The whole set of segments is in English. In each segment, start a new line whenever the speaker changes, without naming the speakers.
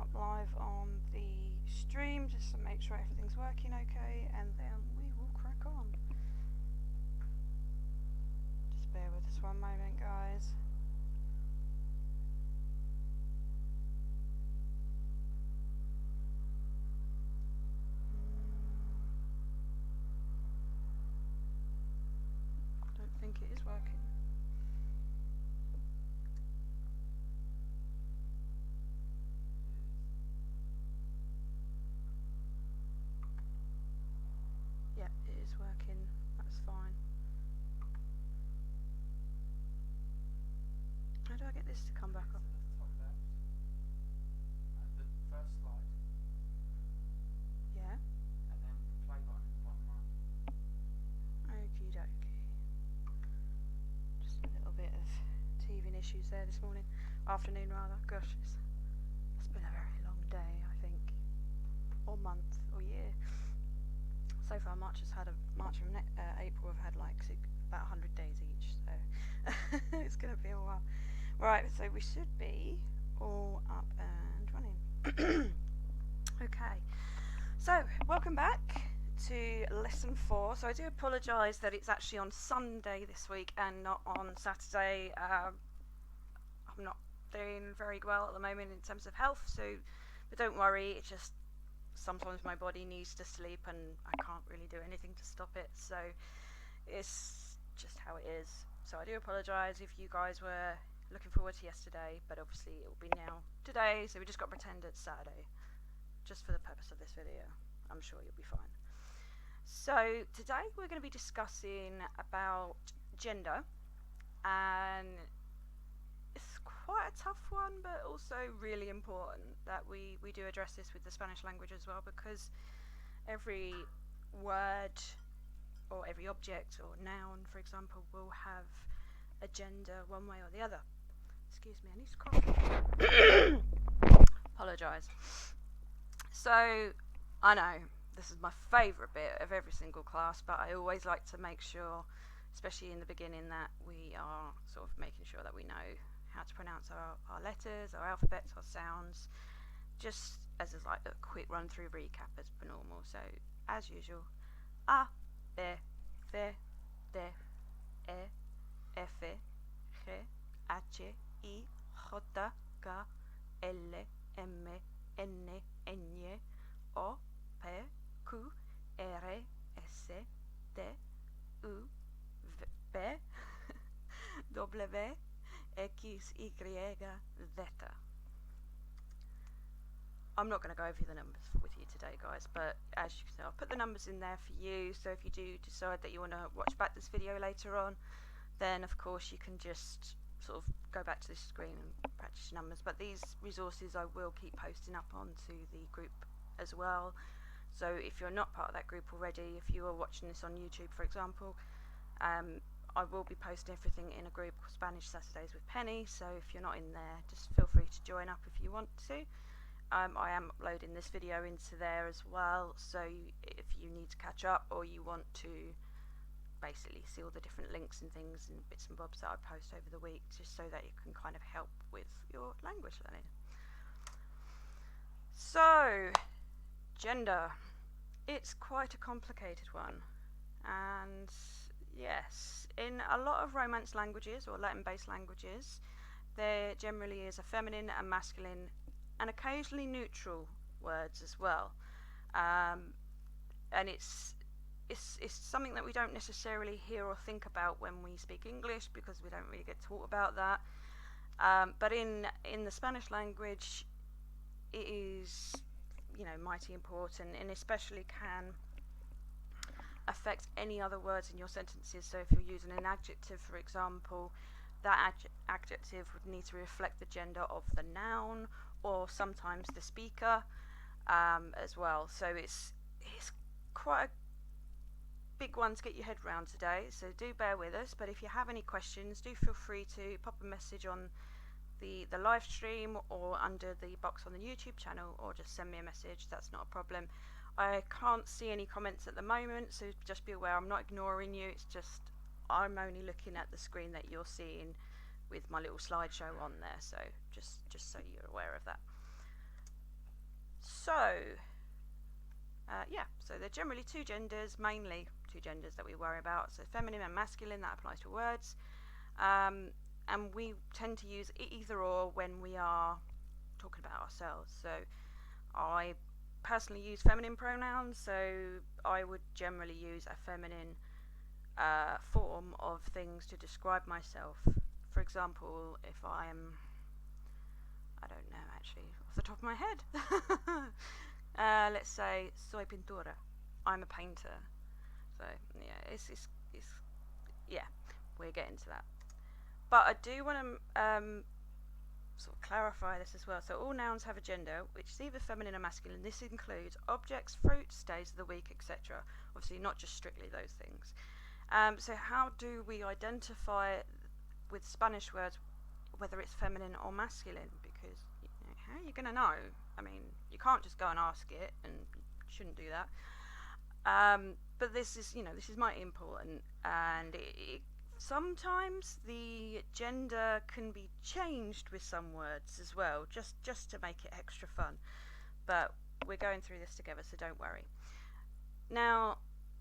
up live on the stream just to make sure everything's working okay, and then we will crack on. Just bear with us one moment, guys. Don't think it is working. Yeah, it is working. That's fine. How do I get this to come back up?
Top left. The first slide.
Yeah.
And then the play button in the bottom right.
Okie dokie. Just a little bit of teething issues there this morning. Afternoon rather. Gosh, it's been a very long day, I think. Or month, or year. So far March and April have had like about 100 days each, so it's going to be a while. Right, so we should be all up and running. Okay, so welcome back to lesson 4. So I do apologise that it's actually on Sunday this week and not on Saturday. I'm not doing very well at the moment in terms of health, but don't worry, it's just sometimes my body needs to sleep and I can't really do anything to stop it, so it's just how it is. So I do apologise if you guys were looking forward to yesterday, but obviously it will be now today, so we just got to pretend it's Saturday just for the purpose of this video. I'm sure you'll be fine. So today we're going to be discussing about gender, and it's quite a tough one, but also really important that we do address this with the Spanish language as well, because every word or every object or noun, for example, will have a gender one way or the other. Excuse me, I need to cough. Apologise. So, I know, this is my favourite bit of every single class, but I always like to make sure, especially in the beginning, that we are sort of making sure that we know how to pronounce our letters, our alphabets, our sounds, just as like a quick run through recap as per normal. So as usual, A, B, C, D, E, F, G, H, I, J, K, L, M, N, O, P, Q, R, S, T, U, V, W, X, Y, Z. I'm not going to go over the numbers with you today, guys, but as you can see, I'll put the numbers in there for you, so if you do decide that you want to watch back this video later on, then of course you can just sort of go back to this screen and practice your numbers. But these resources I will keep posting up onto the group as well, so if you're not part of that group already, if you are watching this on YouTube, for example, I will be posting everything in a group called Spanish Saturdays with Penny, so if you're not in there, just feel free to join up if you want to. I am uploading this video into there as well, so if you need to catch up or you want to basically see all the different links and things and bits and bobs that I post over the week, just so that it can kind of help with your language learning. So, gender. It's quite a complicated one, and yes, in a lot of Romance languages or Latin-based languages, there generally is a feminine and masculine and occasionally neutral words as well, and it's something that we don't necessarily hear or think about when we speak English, because we don't really get taught about that, but in the Spanish language it is, you know, mighty important, and especially can affect any other words in your sentences. So if you're using an adjective, for example, that adjective would need to reflect the gender of the noun or sometimes the speaker as well. So it's quite a big one to get your head around today, so do bear with us. But if you have any questions, do feel free to pop a message on the live stream or under the box on the YouTube channel, or just send me a message. That's not a problem. I can't see any comments at the moment, so just be aware I'm not ignoring you. It's just I'm only looking at the screen that you're seeing with my little slideshow on there, so just so you're aware of that. So they're generally two genders, mainly two genders that we worry about. So feminine and masculine, that applies to words. And we tend to use either or when we are talking about ourselves. So I personally use feminine pronouns, so I would generally use a feminine form of things to describe myself. For example, if I'm, I don't know actually, off the top of my head. Let's say soy pintora. I'm a painter. So yeah, it's yeah, we'll get into that. But I do want to sort of clarify this as well. So all nouns have a gender, which is either feminine or masculine. This includes objects, fruits, days of the week, etc. Obviously, not just strictly those things. So how do we identify with Spanish words whether it's feminine or masculine? Because how are you going to know? I mean, you can't just go and ask it, and you shouldn't do that. But this is mighty important, and sometimes the gender can be changed with some words as well, just to make it extra fun. But we're going through this together, so don't worry. Now,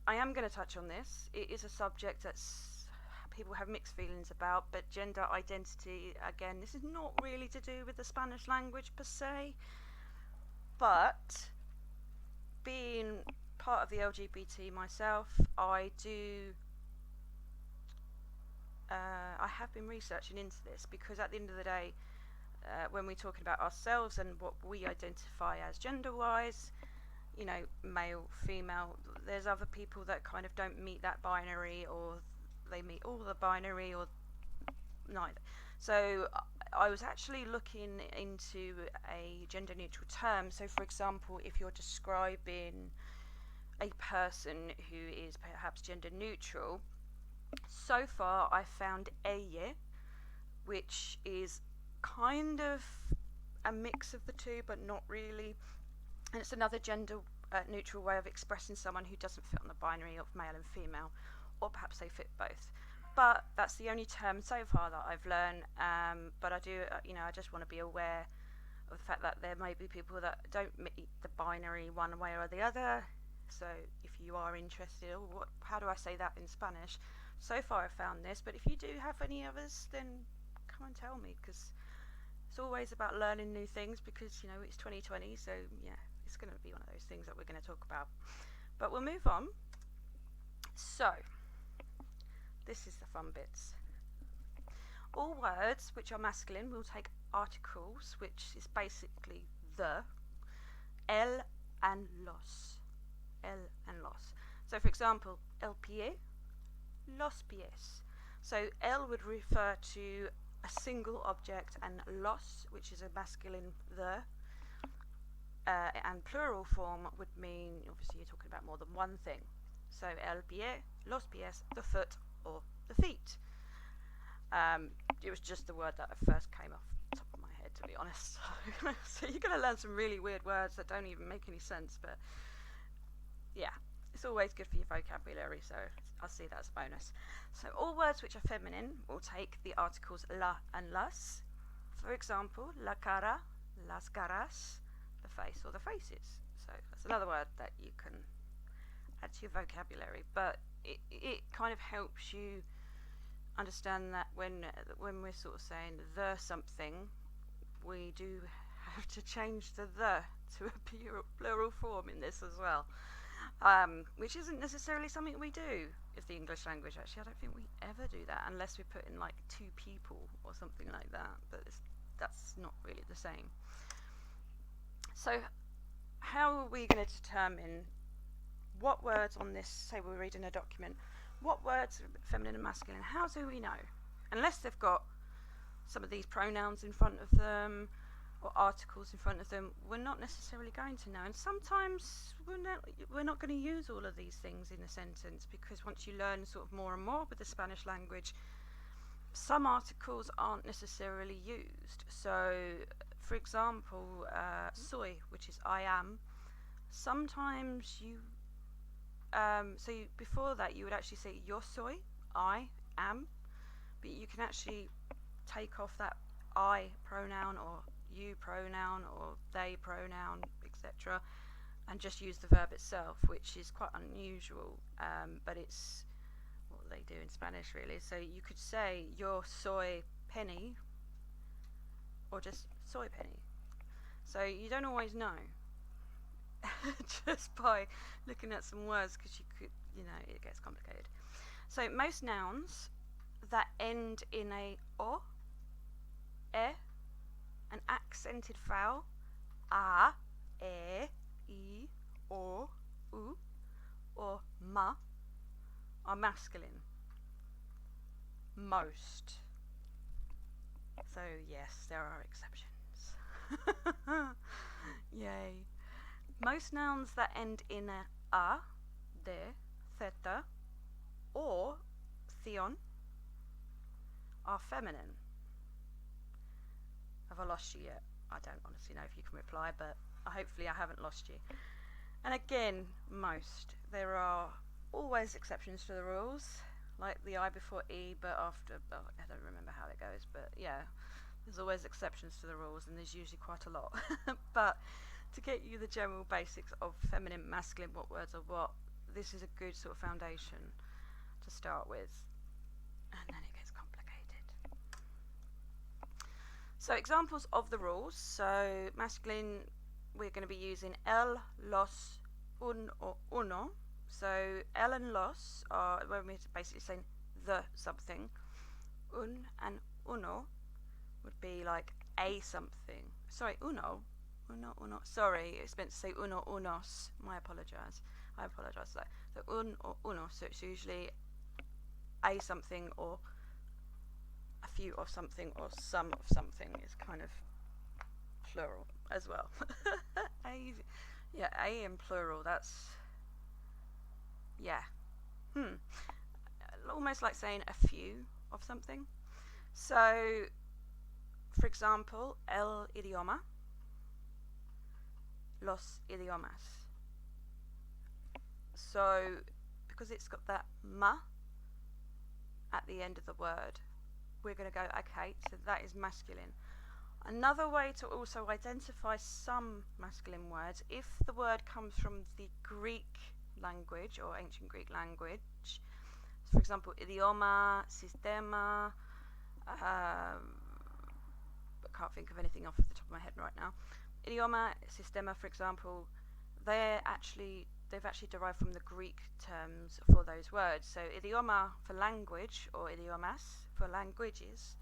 I am going to touch on this. It is a subject that's people have mixed feelings about, but gender identity, again, this is not really to do with the Spanish language per se, but being part of the LGBT myself, I have been researching into this, because at the end of the day, when we're talking about ourselves and what we identify as gender-wise, male, female, there's other people that kind of don't meet that binary, or they meet all the binary, or neither. So I was actually looking into a gender-neutral term. So for example, if you're describing a person who is perhaps gender-neutral, so far I found ella, which is kind of a mix of the two, but not really. And it's another gender neutral way of expressing someone who doesn't fit on the binary of male and female, or perhaps they fit both. But that's the only term so far that I've learned. But I do, I just want to be aware of the fact that there may be people that don't meet the binary one way or the other. So if you are interested, how do I say that in Spanish? So far I've found this, but if you do have any others, then come and tell me, because it's always about learning new things, because it's 2020, so yeah, it's going to be one of those things that we're going to talk about. But we'll move on. So this is the fun bits. All words which are masculine will take articles, which is basically the, el and los. El and los. So for example, el pie, los pies. So el would refer to a single object, and los, which is a masculine the, and plural form would mean, obviously you're talking about more than one thing. So el pie, los pies, the foot or the feet. It was just the word that first came off the top of my head, to be honest. So you're going to learn some really weird words that don't even make any sense, but yeah, it's always good for your vocabulary, so I'll see that as a bonus. So all words which are feminine will take the articles la and las. For example, la cara, las caras, the face or the faces. So that's another word that you can add to your vocabulary, but it kind of helps you understand that when we're sort of saying the something, we do have to change the to a plural form in this as well, which isn't necessarily something we do with the English language. Actually, I don't think we ever do that unless we put in like two people or something like that, but that's not really the same. So how are we going to determine what words on this, say we're reading a document, what words are feminine and masculine? How do we know? Unless they've got some of these pronouns in front of them or articles in front of them, we're not necessarily going to know. And sometimes we're not going to use all of these things in a sentence, because once you learn sort of more and more with the Spanish language, some articles aren't necessarily used. So for example, soy, which is I am, sometimes before that you would actually say yo soy, I am, but you can actually take off that I pronoun or you pronoun or they pronoun, etc. etc., and just use the verb itself, which is quite unusual, but it's what they do in Spanish, really. So you could say yo soy penny, or just soy penny. So you don't always know just by looking at some words, because you could, it gets complicated. So most nouns that end in a o, e, an accented vowel, a, e, I, o, u, or ma, are masculine. Most. So yes, there are exceptions. Yay. Most nouns that end in a, de, theta, or theon are feminine. Have I lost you yet? I don't honestly know if you can reply, but hopefully I haven't lost you. And again, most. There are always exceptions to the rules, like the I before E, but after, I don't remember how it goes, but yeah, there's always exceptions to the rules, and there's usually quite a lot. But to get you the general basics of feminine, masculine, what words are what, this is a good sort of foundation to start with, and then it gets complicated. So examples of the rules. So masculine, we're going to be using el, los, un, or uno. So el and los are when we're basically saying the something. Un and uno would be like a something. Sorry, uno. Sorry, it's meant to say uno, unos. I apologise for that. So un or uno. So it's usually a something, or a few of something, or some of something. Is kind of plural as well. A in plural. That's almost like saying a few of something. So, for example, el idioma, los idiomas. So, because it's got that ma at the end of the word, we're going to go, okay, so that is masculine. Another way to also identify some masculine words, if the word comes from the Greek language or ancient Greek language, for example, idioma, sistema, I can't think of anything off the top of my head right now. Idioma, sistema, for example, they've actually derived from the Greek terms for those words. So idioma for language, or idiomas for languages,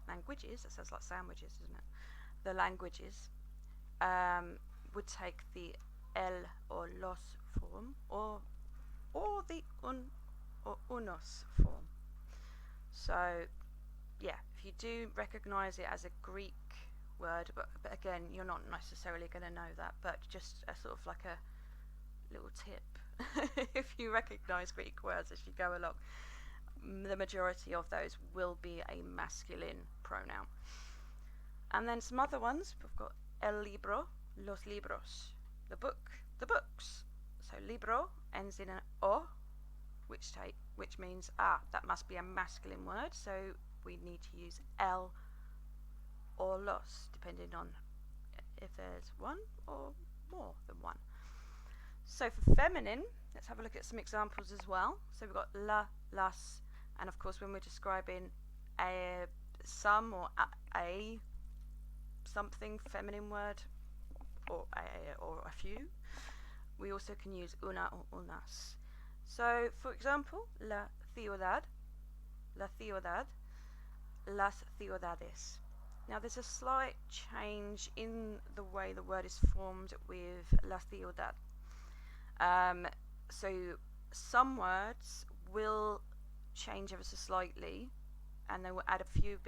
that sounds like sandwiches, doesn't it? The languages would take the el or los form, or the un or unos form. So yeah, if you do recognise it as a Greek word, but again, you're not necessarily going to know that, but just a sort of like a little tip. If you recognise Greek words as you go along, the majority of those will be a masculine pronoun. And then some other ones, we've got el libro, los libros, the book, the books. So libro ends in an o, which means that must be a masculine word, so we need to use el or los, depending on if there's one or more than one. So for feminine, let's have a look at some examples as well. So we've got la, las, and of course when we're describing some or a something feminine word, or a few, we also can use una or unas. So for example, la ciudad, las ciudades. Now there's a slight change in the way the word is formed with la ciudad. So some words will change ever so slightly, and they will add a few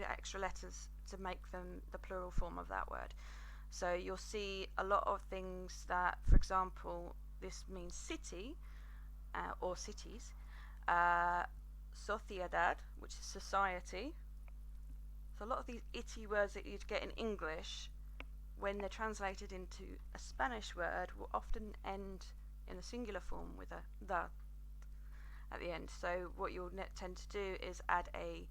extra letters to make them the plural form of that word. So you'll see a lot of things that, for example, this means city or cities. Sociedad, which is society. So a lot of these itty words that you'd get in English, when they're translated into a Spanish word, will often end in the singular form with a the at the end. So what you'll tend to do is add a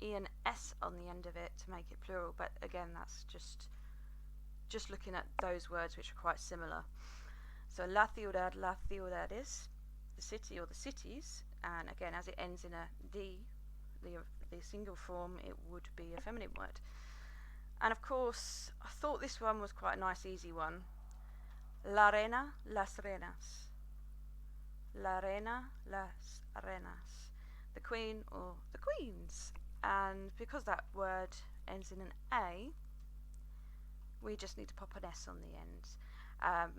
E and S on the end of it to make it plural, but again, that's just just looking at those words which are quite similar. So la ciudad, las ciudades, the city or the cities, and again, as it ends in a D, the single form, it would be a feminine word. And of course, I thought this one was quite a nice, easy one. La reina, las reinas. La reina, las reinas. The queen or the queens. And because that word ends in an A, we just need to pop an S on the end.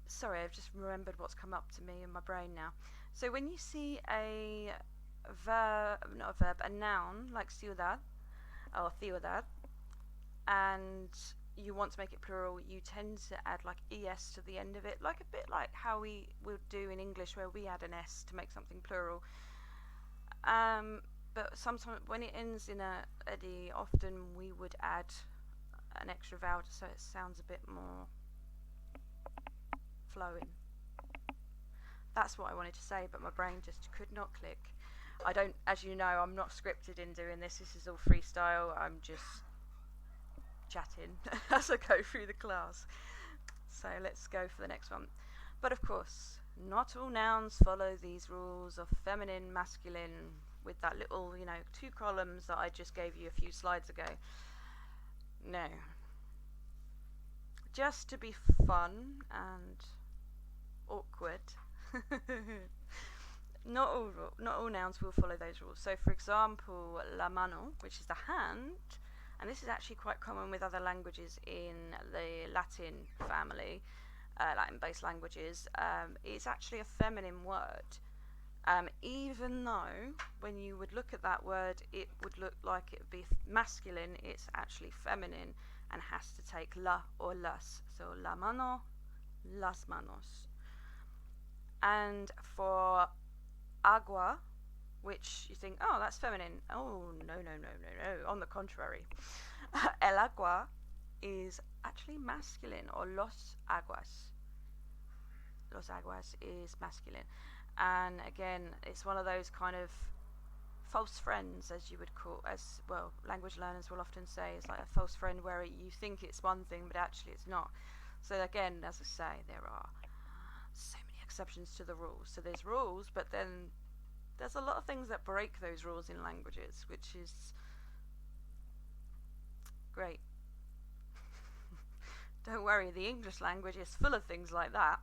Sorry, I've just remembered what's come up to me in my brain now. So when you see a noun like ciudad or ciudad, and you want to make it plural, you tend to add like es to the end of it, like a bit like how we would do in English where we add an s to make something plural. But sometimes when it ends in a d, often we would add an extra vowel so it sounds a bit more flowing. That's what I wanted to say, but my brain just could not click. I don't, as you know, I'm not scripted in doing this. This is all freestyle. I'm just chatting as I go through the class. So let's go for the next one. But of course, not all nouns follow these rules of feminine, masculine, with that little, 2 columns that I just gave you a few slides ago. No. Just to be fun and awkward, not all nouns will follow those rules. So for example, la mano, which is the hand, and this is actually quite common with other languages in the Latin family, Latin-based languages, it's actually a feminine word. Even though when you would look at that word, it would look like it would be masculine, it's actually feminine and has to take la or las. So la mano, las manos. And for agua, which you think, oh, that's feminine. Oh, no. On the contrary. El agua is actually masculine, or los aguas. Los aguas is masculine. And again, it's one of those kind of false friends, as you would call, as well, language learners will often say, it's like a false friend where you think it's one thing, but actually it's not. So again, as I say, there are so many exceptions to the rules. So there's rules, but then there's a lot of things that break those rules in languages, which is great. Don't worry, the English language is full of things like that.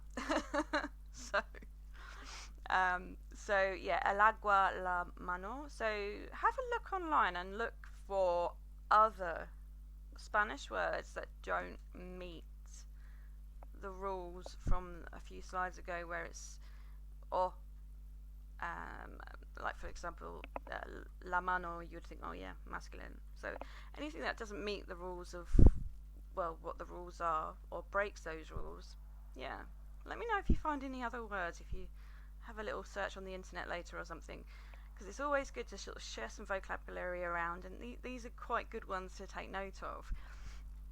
So yeah, el agua, la mano. So have a look online and look for other Spanish words that don't meet the rules from a few slides ago, where it's o. Like for example, la mano, you'd think, oh yeah, masculine. So anything that doesn't meet the rules of, well, what the rules are, or breaks those rules, yeah. Let me know if you find any other words, if you have a little search on the internet later or something, because it's always good to sort of share some vocabulary around, and these are quite good ones to take note of,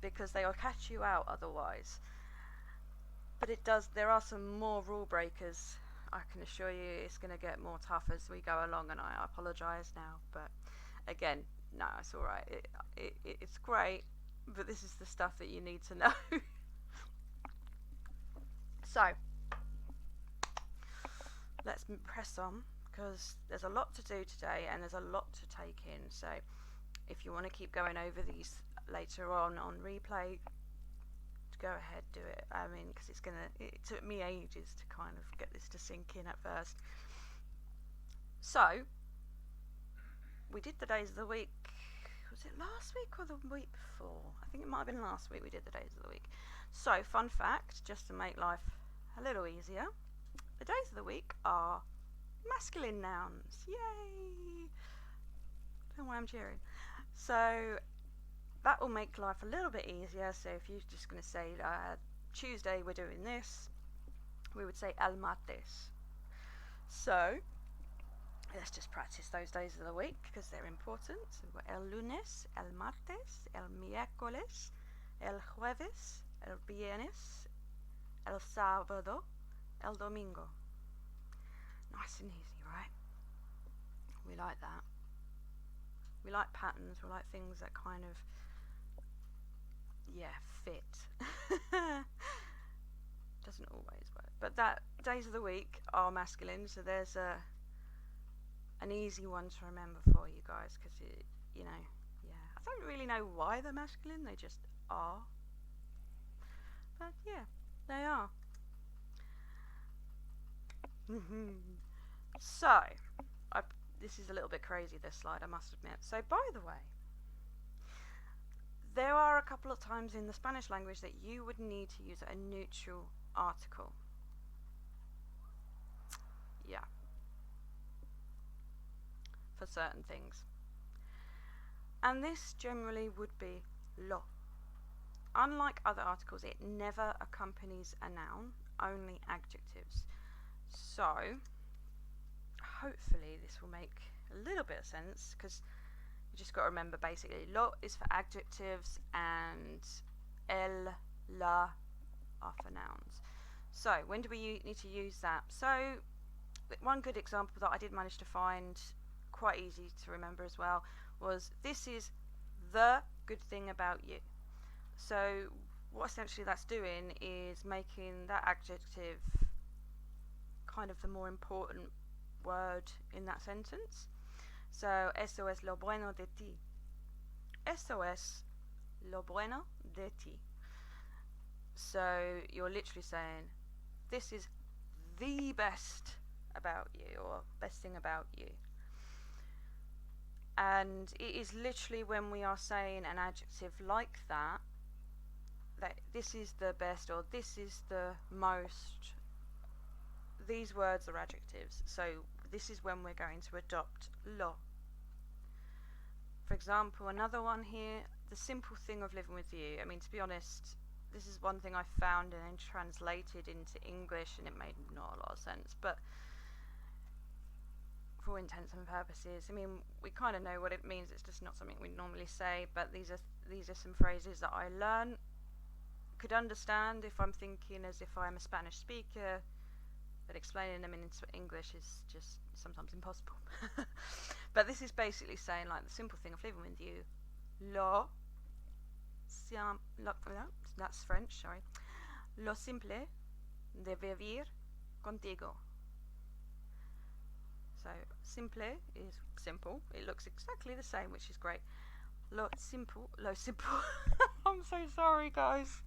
because they will catch you out otherwise. But there are some more rule breakers. I can assure you it's going to get more tough as we go along, and I apologise now, but again, no, it's alright. It's great, but this is the stuff that you need to know. So let's press on, because there's a lot to do today and there's a lot to take in. So if you want to keep going over these later on replay, go ahead, do it. I mean, because it took me ages to kind of get this to sink in at first. So we did the days of the week. Was it last week or the week before? I think it might have been last week we did the days of the week. So fun fact, just to make life a little easier, the days of the week are masculine nouns. Yay! Don't know why I'm cheering. So that will make life a little bit easier. So if you're just going to say Tuesday we're doing this, we would say el martes. So let's just practice those days of the week because they're important. So we've got el lunes, el martes, el miércoles, el jueves, el viernes, el sábado, el domingo. Nice and easy, right? We like that. We like patterns. We like things that kind of yeah, fit. Doesn't always work, but that days of the week are masculine, so there's an easy one to remember for you guys, because you know, yeah, I don't really know why they're masculine, they just are, but yeah, they are. So, this is a little bit crazy, this slide, I must admit. So, by the way, there are a couple of times in the Spanish language that you would need to use a neutral article. Yeah. For certain things. And this generally would be lo. Unlike other articles, it never accompanies a noun, only adjectives. So, hopefully this will make a little bit of sense, because you just got to remember basically lo is for adjectives and el, la are for nouns. So, when do we need to use that? So, one good example that I did manage to find, quite easy to remember as well, was this is the good thing about you. So what essentially that's doing is making that adjective kind of the more important word in that sentence. So eso es lo bueno de ti. Eso es lo bueno de ti. So you're literally saying this is the best about you, or best thing about you. And it is literally when we are saying an adjective like that, that this is the best, or this is the most, these words are adjectives, so this is when we're going to adopt lo. For example, another one here, the simple thing of living with you. I mean, to be honest, this is one thing I found and then translated into English, and it made not a lot of sense, but for all intents and purposes, I mean, we kind of know what it means, it's just not something we normally say, but these are some phrases that I learned, could understand if I'm thinking as if I'm a Spanish speaker, but explaining them in English is just sometimes impossible. But this is basically saying, like, the simple thing of living with you. That's French, sorry. Lo simple de vivir contigo. So, simple is simple. It looks exactly the same, which is great. Lo simple. I'm so sorry, guys.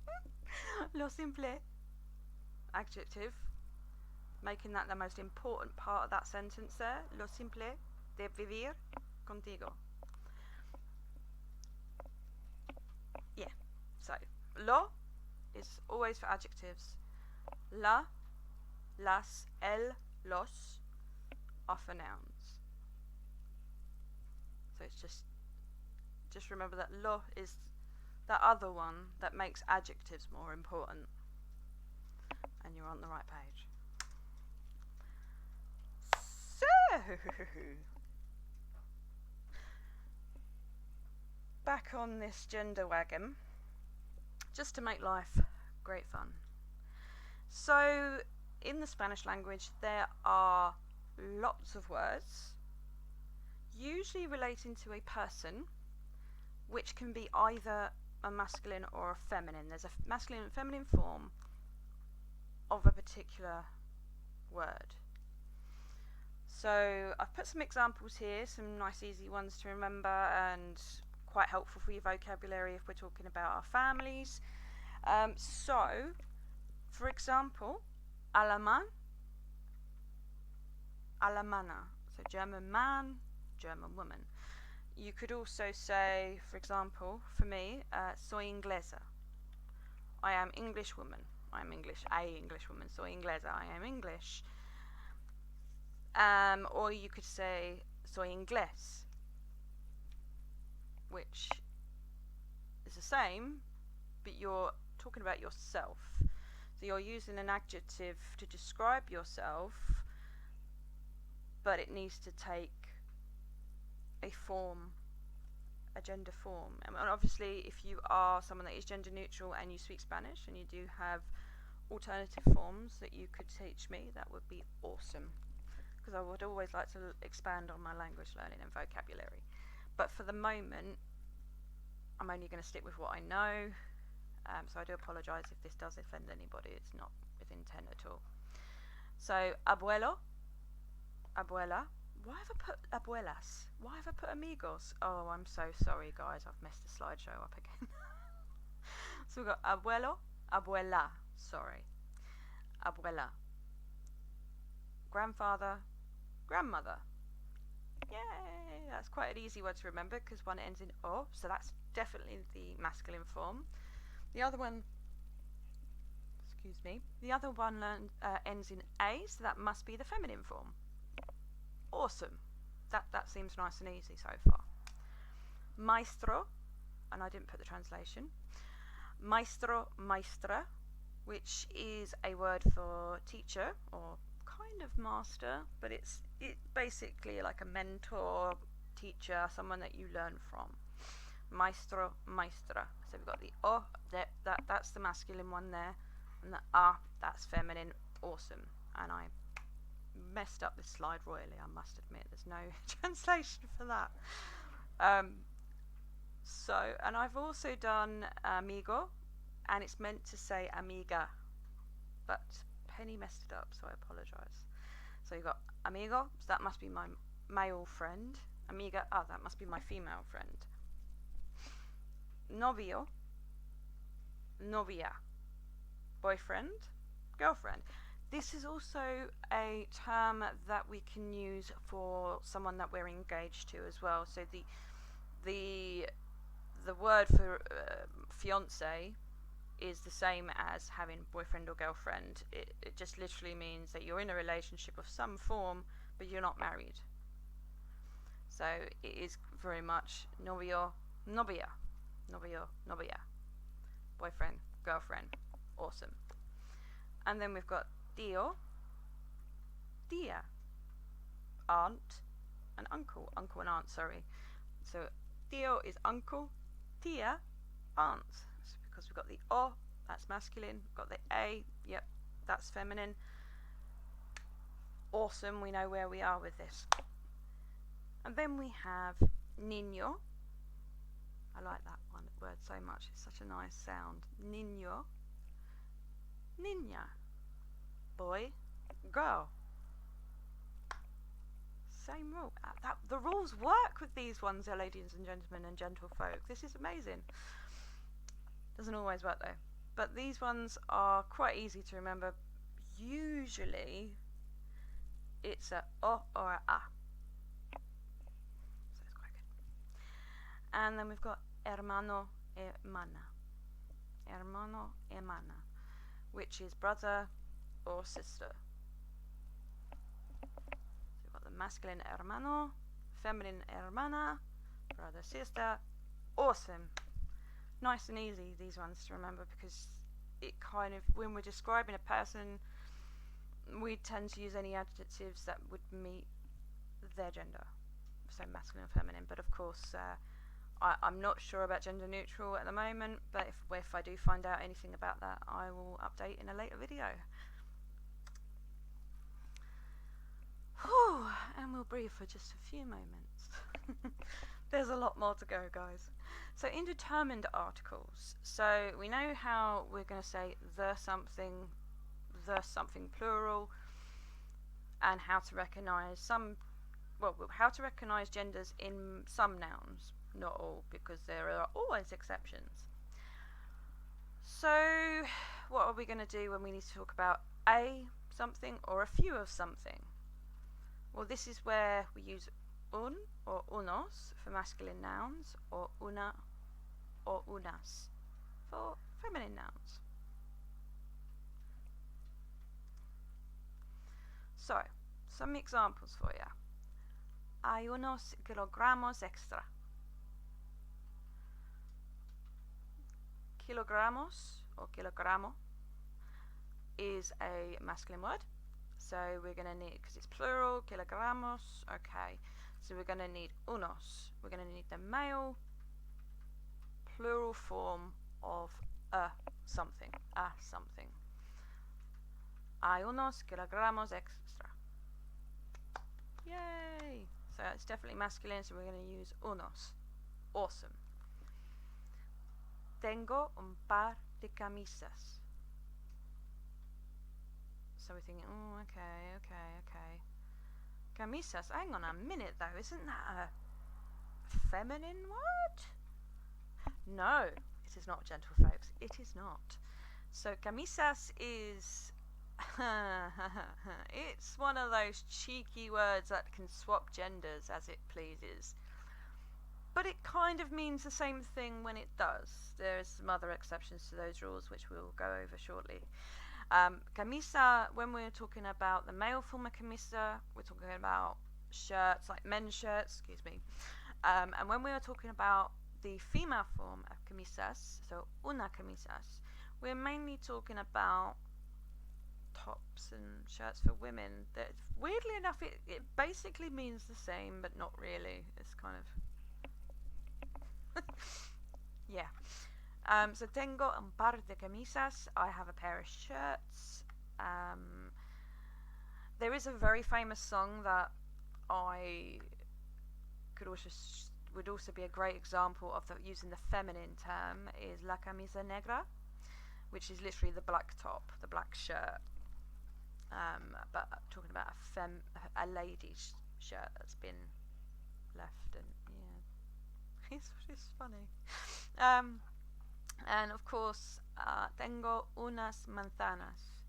Lo simple, adjective, making that the most important part of that sentence there. Lo simple de vivir contigo. Yeah, so lo is always for adjectives. La, las, el, los are for nouns. So it's just remember that lo is that other one that makes adjectives more important, and you're on the right page. So, back on this gender wagon, just to make life great fun. So, in the Spanish language, there are lots of words, usually relating to a person, which can be either a masculine or a feminine. There's a masculine and feminine form of a particular word. So I've put some examples here, some nice easy ones to remember and quite helpful for your vocabulary if we're talking about our families. So, for example, Alemán, Alemana, so German man, German woman. You could also say, for example, for me, soy inglesa. I am English woman. I am English, a English woman. Soy inglesa. I am English. Or you could say soy inglés, which is the same, but you're talking about yourself. So you're using an adjective to describe yourself, but it needs to take a form, a gender form. And obviously, if you are someone that is gender neutral and you speak Spanish and you do have alternative forms that you could teach me, that would be awesome, because I would always like to expand on my language learning and vocabulary. But for the moment, I'm only going to stick with what I know, So I do apologise if this does offend anybody. It's not with intent at all. So abuelo, abuela. Why have I put abuelas? Why have I put amigos? Oh, I'm so sorry, guys. I've messed the slideshow up again. So we've got abuelo, abuela. Sorry, abuela. Grandfather, grandmother. Yay! That's quite an easy word to remember because one ends in o, so that's definitely the masculine form. The other one, excuse me, the other one ends in a, so that must be the feminine form. Awesome. That seems nice and easy so far. Maestro, and I didn't put the translation. Maestro, maestra, which is a word for teacher or kind of master, but it's basically like a mentor, teacher, someone that you learn from. Maestro, maestra. So we've got the o, that's the masculine one there, and the a, that's feminine. Awesome. And I messed up this slide royally, I must admit. There's no translation for that. And I've also done amigo, and it's meant to say amiga, but Penny messed it up, so I apologise. So you've got amigo, so that must be my male friend. Amiga, that must be my female friend. Novio, novia, boyfriend, girlfriend. This is also a term that we can use for someone that we're engaged to as well. So the word for fiance is the same as having boyfriend or girlfriend. It just literally means that you're in a relationship of some form, but you're not married. So it is very much novio, novia, novio, novia, boyfriend, girlfriend. Awesome. And then we've got tío, tía, aunt, and uncle. Uncle and aunt, sorry. So tío is uncle, tía, aunt. So because we've got the o, that's masculine. We've got the a, yep, that's feminine. Awesome, we know where we are with this. And then we have niño. I like that word so much. It's such a nice sound. Niño, niña, boy, girl. Same rule. The rules work with these ones, ladies and gentlemen and gentlefolk. This is amazing. Doesn't always work though. But these ones are quite easy to remember. Usually it's a o or a. So it's quite good. And then we've got hermano, hermana. Hermano, hermana, which is brother or sister. Masculine hermano, feminine hermana, brother, sister. Awesome. Nice and easy, these ones to remember, because it kind of, when we're describing a person, we tend to use any adjectives that would meet their gender. So masculine or feminine, but of course I'm not sure about gender neutral at the moment, but if I do find out anything about that, I will update in a later video. Whew, and we'll breathe for just a few moments. There's a lot more to go, guys. So indeterminate articles. So we know how we're going to say the something plural, and how to recognise how to recognise genders in some nouns, not all, because there are always exceptions. So what are we going to do when we need to talk about a something or a few of something? Well, this is where we use un or unos for masculine nouns, or una or unas for feminine nouns. So, some examples for you. Hay unos kilogramos extra. Kilogramos or kilogramo is a masculine word. So we're going to need, because it's plural, kilogramos, okay. So we're going to need unos. We're going to need the male plural form of a something, Hay unos kilogramos extra. Yay! So it's definitely masculine, so we're going to use unos. Awesome. Tengo un par de camisas. So we're thinking, oh, okay. Camisas, hang on a minute though, isn't that a feminine word? No, it is not, gentle folks, it is not. So camisas is, it's one of those cheeky words that can swap genders as it pleases. But it kind of means the same thing when it does. There's some other exceptions to those rules which we'll go over shortly. Camisa, when we're talking about the male form of camisa, we're talking about shirts, like men's shirts, excuse me. And when we are talking about the female form of camisas, so una camisas, we're mainly talking about tops and shirts for women. That, weirdly enough, it basically means the same, but not really. It's kind of... yeah. So tengo un par de camisas. I have a pair of shirts. There is a very famous song that I could also would also be a great example of using the feminine term is la camisa negra, which is literally the black top, the black shirt. But I'm talking about a lady's shirt that's been left, and yeah, it's funny. And of course, tengo unas manzanas.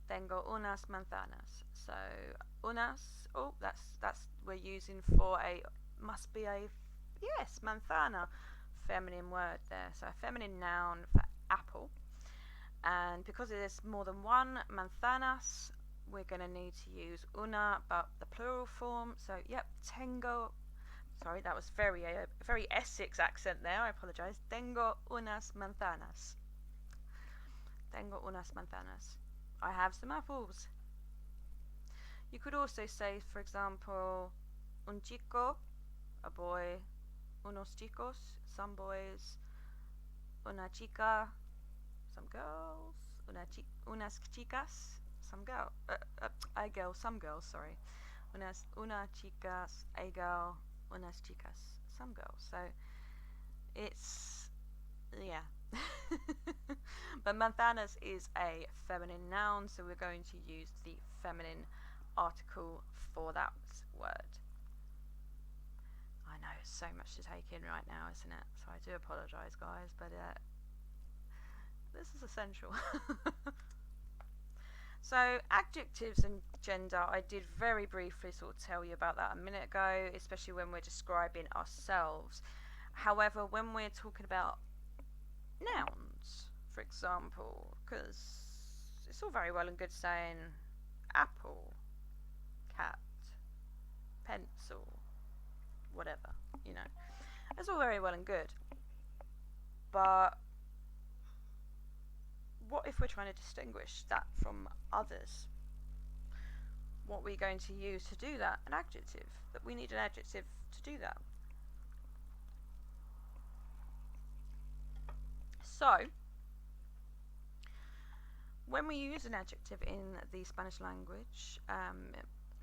Tengo unas manzanas. So unas, oh, that's we're using for a, must be a, yes, manzana, feminine word there. So a feminine noun for apple. And because there's more than one manzanas, we're going to need to use una, but the plural form. So yep, tengo. Sorry, that was very Essex accent there. I apologise. Tengo unas manzanas. Tengo unas manzanas. I have some apples. You could also say, for example, un chico, a boy, unos chicos, some boys, una chica, some girls, unas chicas, some girl, a girl, some girls, sorry. Una chicas, a girl, unas chicas, some girls. So it's, yeah. But manzanas is a feminine noun, so we're going to use the feminine article for that word. I know, it's so much to take in right now, isn't it? So I do apologise, guys, but this is essential. So adjectives and gender, I did very briefly sort of tell you about that a minute ago, especially when we're describing ourselves. However, when we're talking about nouns, for example, because it's all very well and good saying apple, cat, pencil, whatever, you know, it's all very well and good, but what if we're trying to distinguish that from others? What are we going to use to do that? An adjective. That we need an adjective to do that. So, when we use an adjective in the Spanish language,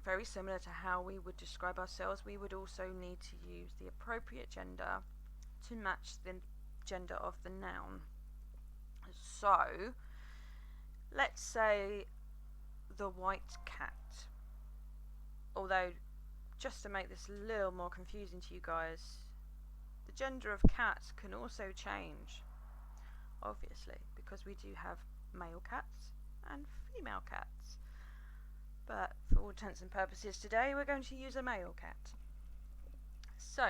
very similar to how we would describe ourselves, we would also need to use the appropriate gender to match the gender of the noun. So, let's say the white cat. Although, just to make this a little more confusing to you guys, the gender of cat can also change, obviously, because we do have male cats and female cats. But for all intents and purposes today, we're going to use a male cat. So,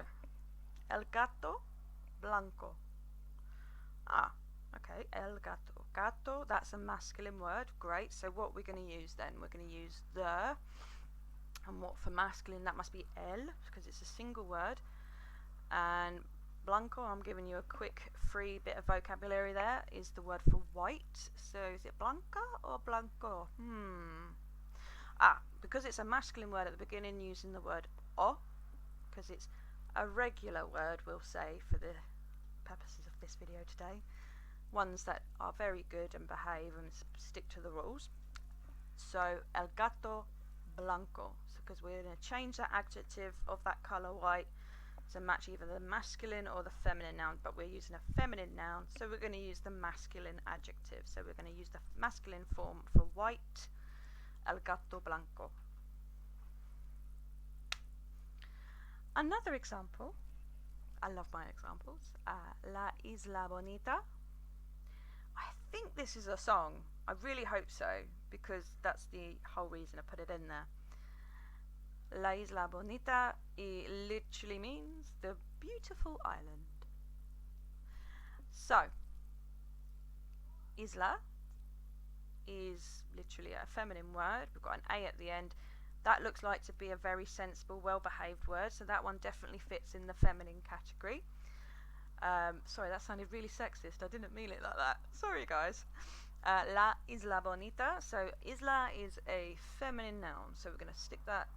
el gato blanco. Okay, el gato. Gato, that's a masculine word. Great. So what we're going to use then? We're going to use the. And what for masculine? That must be el, because it's a single word. And Blanco, I'm giving you a quick free bit of vocabulary there, is the word for white. So is it Blanca or Blanco? Because it's a masculine word at the beginning, using the word o, because it's a regular word, we'll say, for the purposes of this video today. Ones that are very good and behave and stick to the rules. So, el gato blanco. So, because we're going to change that adjective of that colour white to match either the masculine or the feminine noun, but we're using a feminine noun, so we're going to use the masculine adjective. So we're going to use the masculine form for white, el gato blanco. Another example, I love my examples, la isla bonita. I think this is a song. I really hope so, because that's the whole reason I put it in there. La isla bonita, it literally means the beautiful island. So, isla is literally a feminine word. We've got an A at the end. That looks like to be a very sensible, well-behaved word, so that one definitely fits in the feminine category. Sorry, that sounded really sexist. I didn't mean it like that. Sorry, guys. La isla bonita. So, isla is a feminine noun, so we're going to stick that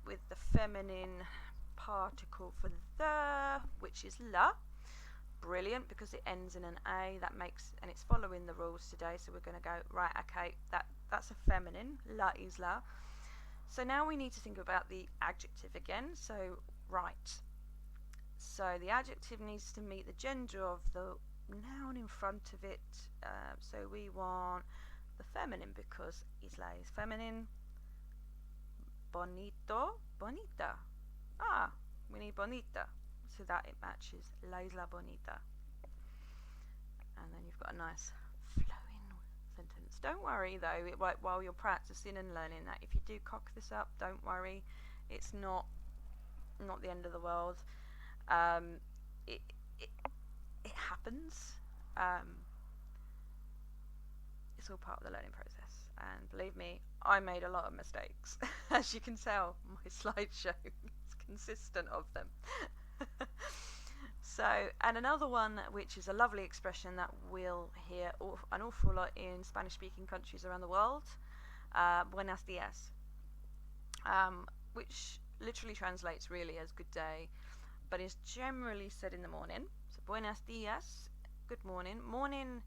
with the feminine particle for the, which is la. Brilliant, because it ends in an A. That makes, and it's following the rules today, so we're going to go, right, okay, that's a feminine, la isla. So now we need to think about the adjective again. So, right. So the adjective needs to meet the gender of the noun in front of it. So we want the feminine, because isla is feminine. Bonito, bonita. We need bonita, so that it matches la isla bonita. And then you've got a nice flowing sentence. Don't worry though, while you're practicing and learning that, if you do cock this up, don't worry. It's not the end of the world. It happens. It's all part of the learning process, and believe me, I made a lot of mistakes. As you can tell, my slideshow is consistent of them. So, and another one which is a lovely expression that we'll hear an awful lot in Spanish-speaking countries around the world, buenos dias, which literally translates really as good day, but is generally said in the morning. So buenos dias, good morning. Morning,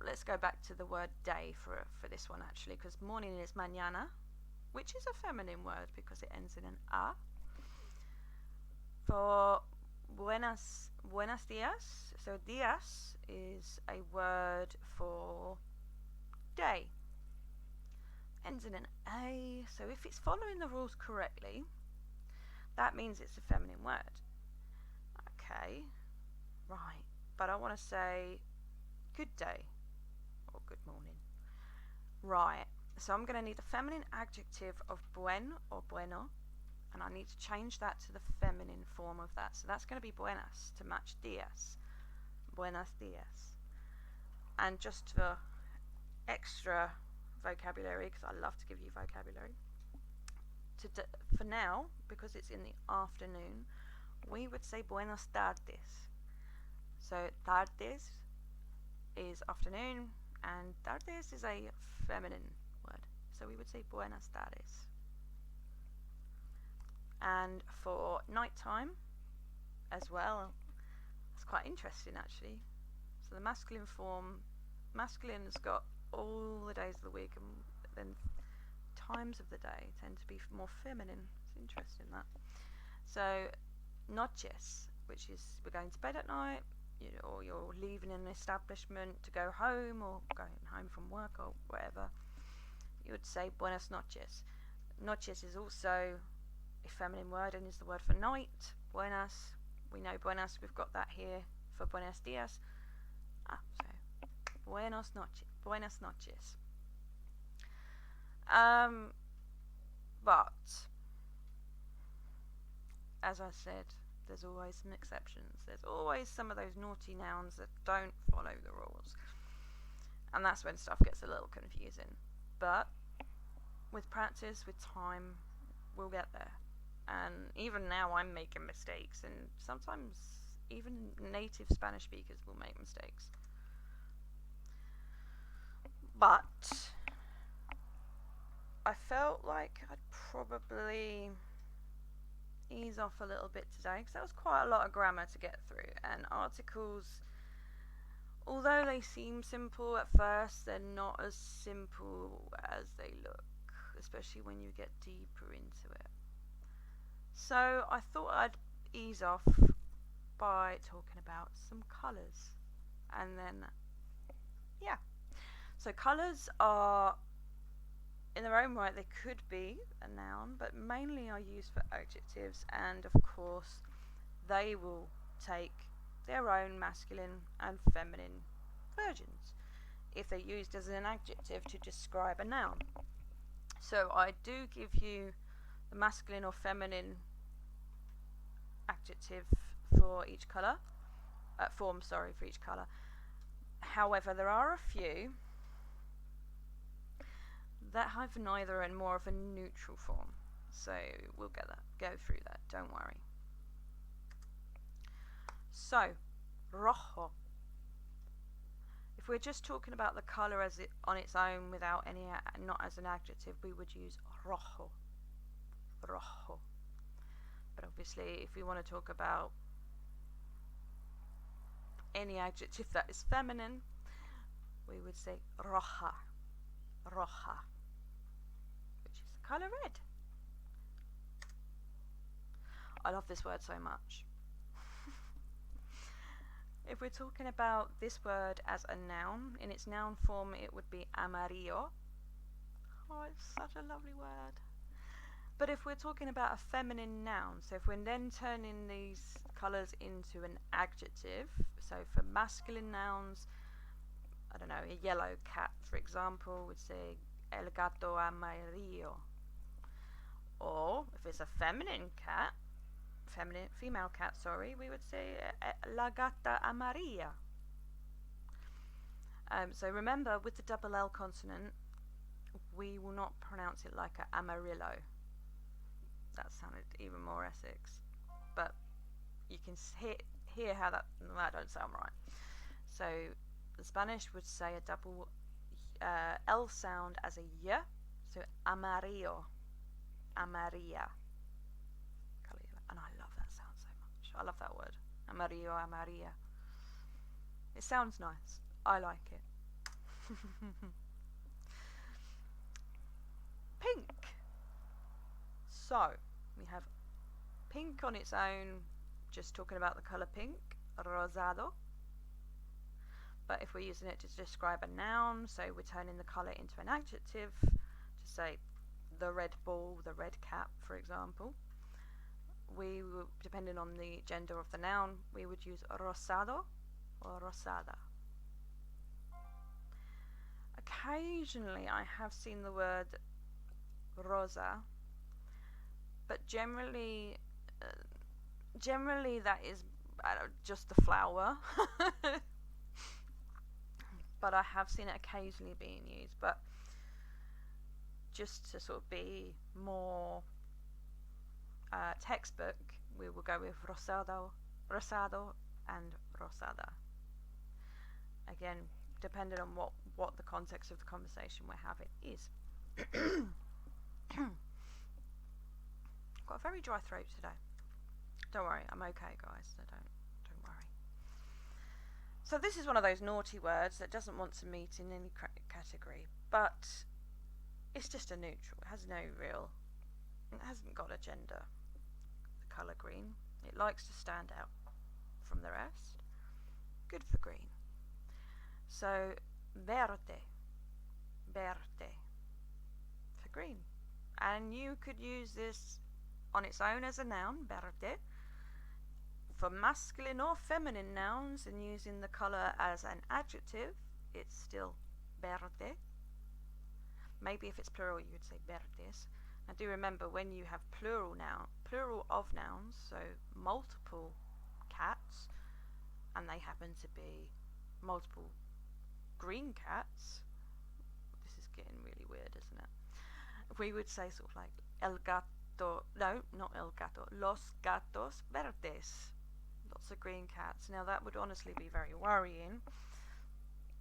let's go back to the word day for this one actually, because morning is mañana, which is a feminine word because it ends in an a. For buenos dias, so dias is a word for day. Ends in an a, so if it's following the rules correctly, that means it's a feminine word. Okay, right, but I want to say good day or good morning. Right, so I'm going to need the feminine adjective of buen or bueno, and I need to change that to the feminine form of that. So that's going to be buenas to match dias. Buenos dias. And just for extra vocabulary, because I love to give you vocabulary, for now, because it's in the afternoon, we would say buenas tardes. So tardes is afternoon, and tardes is a feminine word. So we would say buenas tardes. And for nighttime as well, it's quite interesting actually. So the masculine form, masculine's got all the days of the week, and then times of the day tend to be more feminine. It's interesting that. So noches, which is we're going to bed at night, or you're leaving an establishment to go home, or going home from work or whatever, you would say buenas noches. Noches is also a feminine word and is the word for night. Buenas, we know buenas, we've got that here for buenos dias. So buenas noches. But as I said, there's always some exceptions. There's always some of those naughty nouns that don't follow the rules, and that's when stuff gets a little confusing. But with practice, with time, we'll get there. And even now I'm making mistakes, and sometimes even native Spanish speakers will make mistakes. But I felt like I'd probably ease off a little bit today, because that was quite a lot of grammar to get through, and articles, although they seem simple at first, they're not as simple as they look, especially when you get deeper into it. So I thought I'd ease off by talking about some colours, and then yeah. So colours are, in their own right, they could be a noun, but mainly are used for adjectives, and of course they will take their own masculine and feminine versions if they're used as an adjective to describe a noun. So I do give you the masculine or feminine adjective for each colour, form, for each colour. However, there are a few that have neither and more of a neutral form. So we'll go through that, don't worry. So, rojo. If we're just talking about the colour as it on its own without any, not as an adjective, we would use rojo. Rojo. But obviously, if we want to talk about any adjective that is feminine, we would say roja. Roja. Which is the colour red. I love this word so much. If we're talking about this word as a noun, in its noun form it would be Amarillo. Oh, it's such a lovely word. But if we're talking about a feminine noun, so if we're then turning these colours into an adjective, so for masculine nouns, I don't know, a yellow cat, for example, would say el gato amarillo. Or if it's a female cat, we would say la gata amarilla. So remember, with the double L consonant, we will not pronounce it like a Amarillo. That sounded even more Essex, but you can hear how that don't sound right. So the Spanish would say a double L sound as a y, so Amarillo, Amarilla. And I love that sound so much. I love that word, Amarillo, Amarilla. It sounds nice. I like it. Pink. So we have pink on its own, just talking about the colour pink, Rosado. But if we're using it to describe a noun, so we're turning the colour into an adjective, to say the red ball, the red cap, for example, we would, depending on the gender of the noun, we would use Rosado or Rosada. Occasionally I have seen the word rosa, but generally that is just the flower. But I have seen it occasionally being used, but just to sort of be more textbook, we will go with Rosado and Rosada. Again, depending on what the context of the conversation we're having is. Got a very dry throat today. Don't worry, I'm okay, guys. So don't worry. So this is one of those naughty words that doesn't want to meet in any category, but it's just a neutral. It hasn't got a gender. The colour green. It likes to stand out from the rest. Good for green. So verde for green. And you could use this on its own as a noun, verde, for masculine or feminine nouns, and using the colour as an adjective, it's still verde. Maybe if it's plural you would say verdes. Now do remember, when you have plural of nouns, so multiple cats, and they happen to be multiple green cats, this is getting really weird, isn't it? We would say sort of like el gato, no, not el gato, los gatos verdes, lots of green cats. Now that would honestly be very worrying,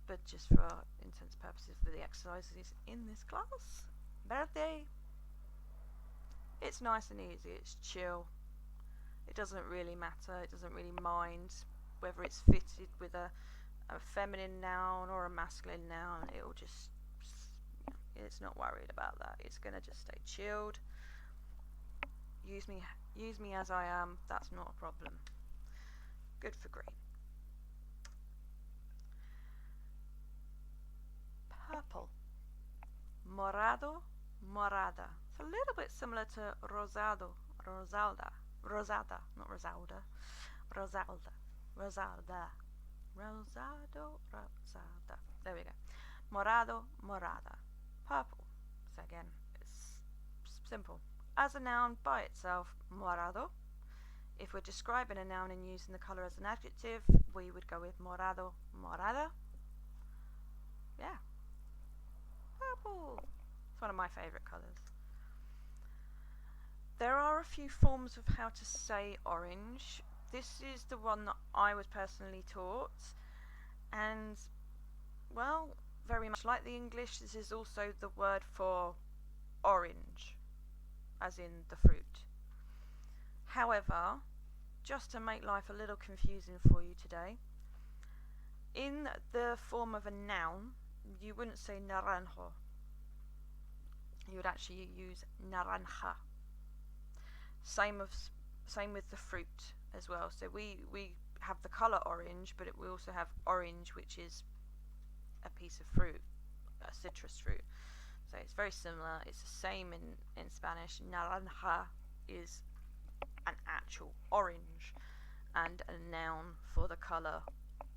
but just for our intents purposes for the exercises in this class, verde, it's nice and easy, it's chill, it doesn't really matter, it doesn't really mind whether it's fitted with a feminine noun or a masculine noun. It'll just, it's not worried about that. It's going to just stay chilled. use me as I am. That's not a problem. Good for green. Purple. Morado, Morada. It's a little bit similar to Rosado, Rosada, not Rosalda, Rosalda, Rosada, Rosado, Rosada. There we go. Morado, Morada. Purple. So again, it's simple. As a noun by itself, morado. If we're describing a noun and using the colour as an adjective, we would go with morado, morada. Yeah. Purple. It's one of my favourite colours. There are a few forms of how to say orange. This is the one that I was personally taught, and well, very much like the English, this is also the word for orange, as in the fruit. However, just to make life a little confusing for you today, in the form of a noun, you wouldn't say naranjo. You would actually use naranja. Same with the fruit as well. So we have the colour orange, but we also have orange, which is a piece of fruit, a citrus fruit. So it's very similar. It's the same in Spanish. Naranja is an actual orange and a noun for the colour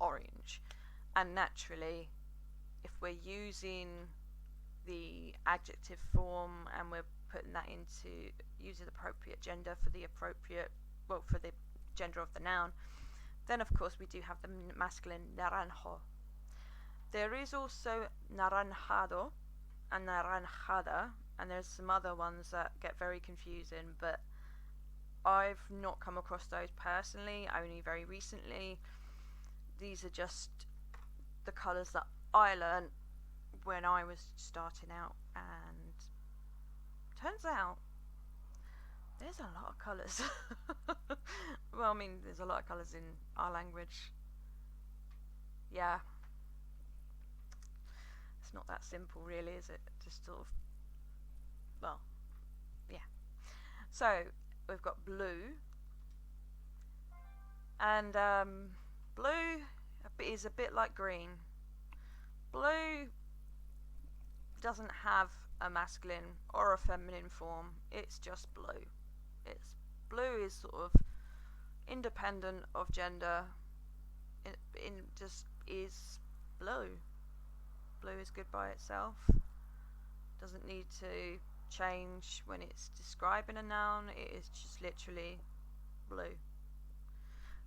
orange. And naturally, if we're using the adjective form and we're putting that into using the appropriate gender for the gender of the noun, then of course we do have the masculine naranjo. There is also naranjado and naranjada, and there's some other ones that get very confusing, but I've not come across those personally, only very recently. These are just the colours that I learnt when I was starting out, and turns out there's a lot of colours. Well, I mean, there's a lot of colours in our language. Yeah. It's not that simple, really, is it? Just sort of, well, yeah. So, we've got blue. And blue is a bit like green. Blue doesn't have a masculine or a feminine form. It's just blue. Blue is sort of independent of gender. It just is blue. Blue is good by itself. Doesn't need to change when it's describing a noun. It is just literally blue.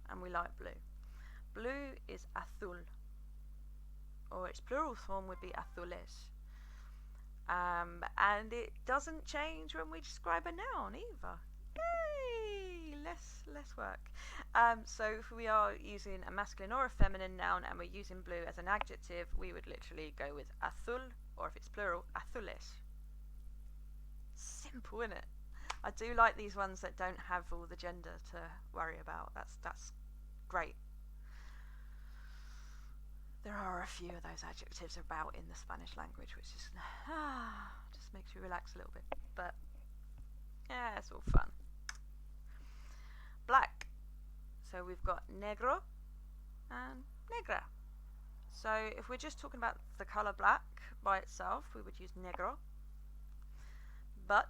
And we like blue. Blue is azul, or its plural form would be azules. And it doesn't change when we describe a noun either. Yay! Less work. So if we are using a masculine or a feminine noun and we're using blue as an adjective, we would literally go with azul, or if it's plural, azules. Simple, isn't it? I do like these ones that don't have all the gender to worry about. That's great. There are a few of those adjectives about in the Spanish language, which is just makes you relax a little bit. But yeah, it's all fun. Black. So we've got negro and negra. So if we're just talking about the colour black by itself, we would use negro. But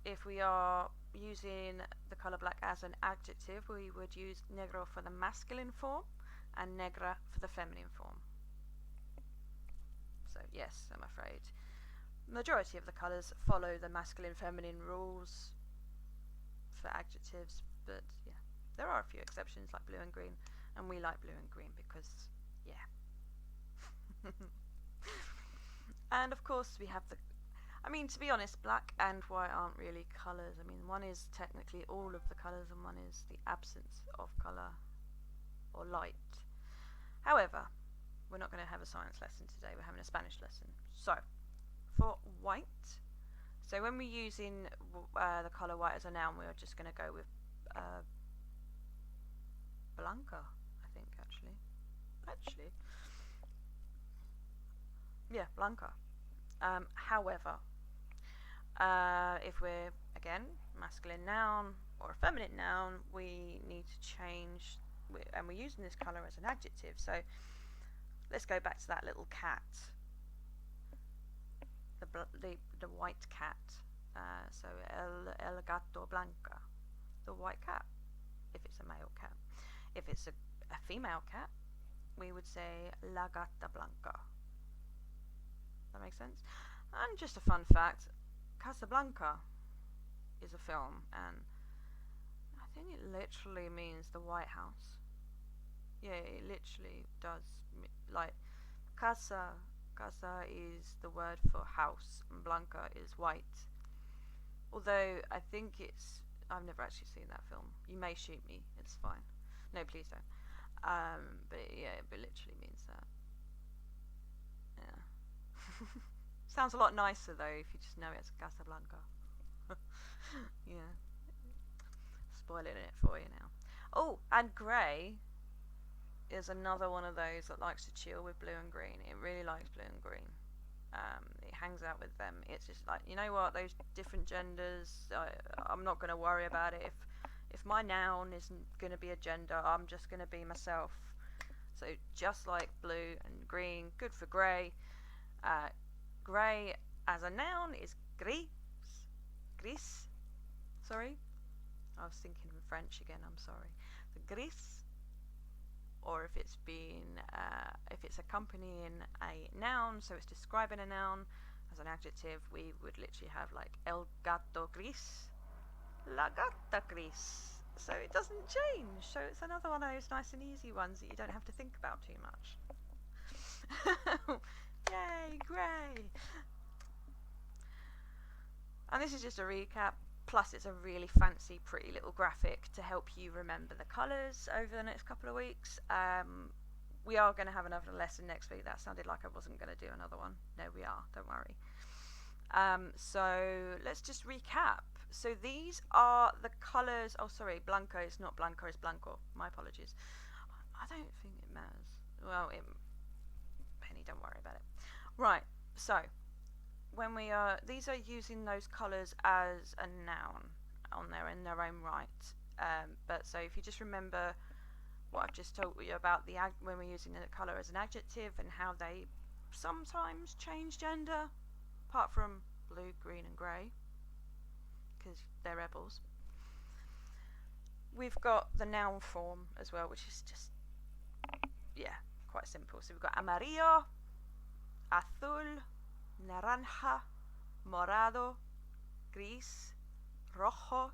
if we are using the colour black as an adjective, we would use negro for the masculine form and negra for the feminine form. So yes, I'm afraid majority of the colours follow the masculine feminine rules for adjectives, but yeah, there are a few exceptions like blue and green, and we like blue and green because yeah. And of course we have to be honest, black and white aren't really colours. I mean, one is technically all of the colours and one is the absence of colour or light. However, we're not going to have a science lesson today, we're having a Spanish lesson. So, for white, so when we're using the colour white as a noun, we're just going to go with Blanca, I think, actually. Yeah, Blanca. However, If we're, again, masculine noun or a feminine noun, we need to change, and we're using this colour as an adjective. So let's go back to that little cat, the white cat. So el gato blanca, the white cat, if it's a male cat. If it's a female cat, we would say la gata blanca. That makes sense? And just a fun fact, Casablanca is a film, and I think it literally means the White House. Yeah, it literally does. Like, casa is the word for house, and Blanca is white. Although I think I've never actually seen that film. You may shoot me, it's fine. No, please don't. But yeah, it literally means that. Yeah. Sounds a lot nicer though if you just know it's Casablanca. Yeah. Spoiling it for you now. Oh, and grey is another one of those that likes to chill with blue and green. It really likes blue and green. It hangs out with them. It's just like, you know what, those different genders, I'm not going to worry about it. If my noun isn't going to be a gender, I'm just going to be myself. So just like blue and green, good for grey. Grey as a noun is gris. Sorry, I was thinking in French again. I'm sorry. The gris, or if it's accompanying a noun, so it's describing a noun as an adjective, we would literally have like el gato gris, la gata gris. So it doesn't change. So it's another one of those nice and easy ones that you don't have to think about too much. Yay, grey! And this is just a recap, plus it's a really fancy, pretty little graphic to help you remember the colours over the next couple of weeks. We are going to have another lesson next week. That sounded like I wasn't going to do another one. No, we are, don't worry. So let's just recap. So these are the colours. Oh, sorry, Blanco is not Blanca, it's Blanco. My apologies. I don't think it matters. Well, Penny, don't worry about it. Right, so when these are using those colours as a noun in their own right. But so if you just remember what I've just told you about when we're using the colour as an adjective and how they sometimes change gender, apart from blue, green and grey, because they're rebels. We've got the noun form as well, which is just, yeah, quite simple. So we've got Amarillo, azul, Naranja, Morado, Gris, Rojo,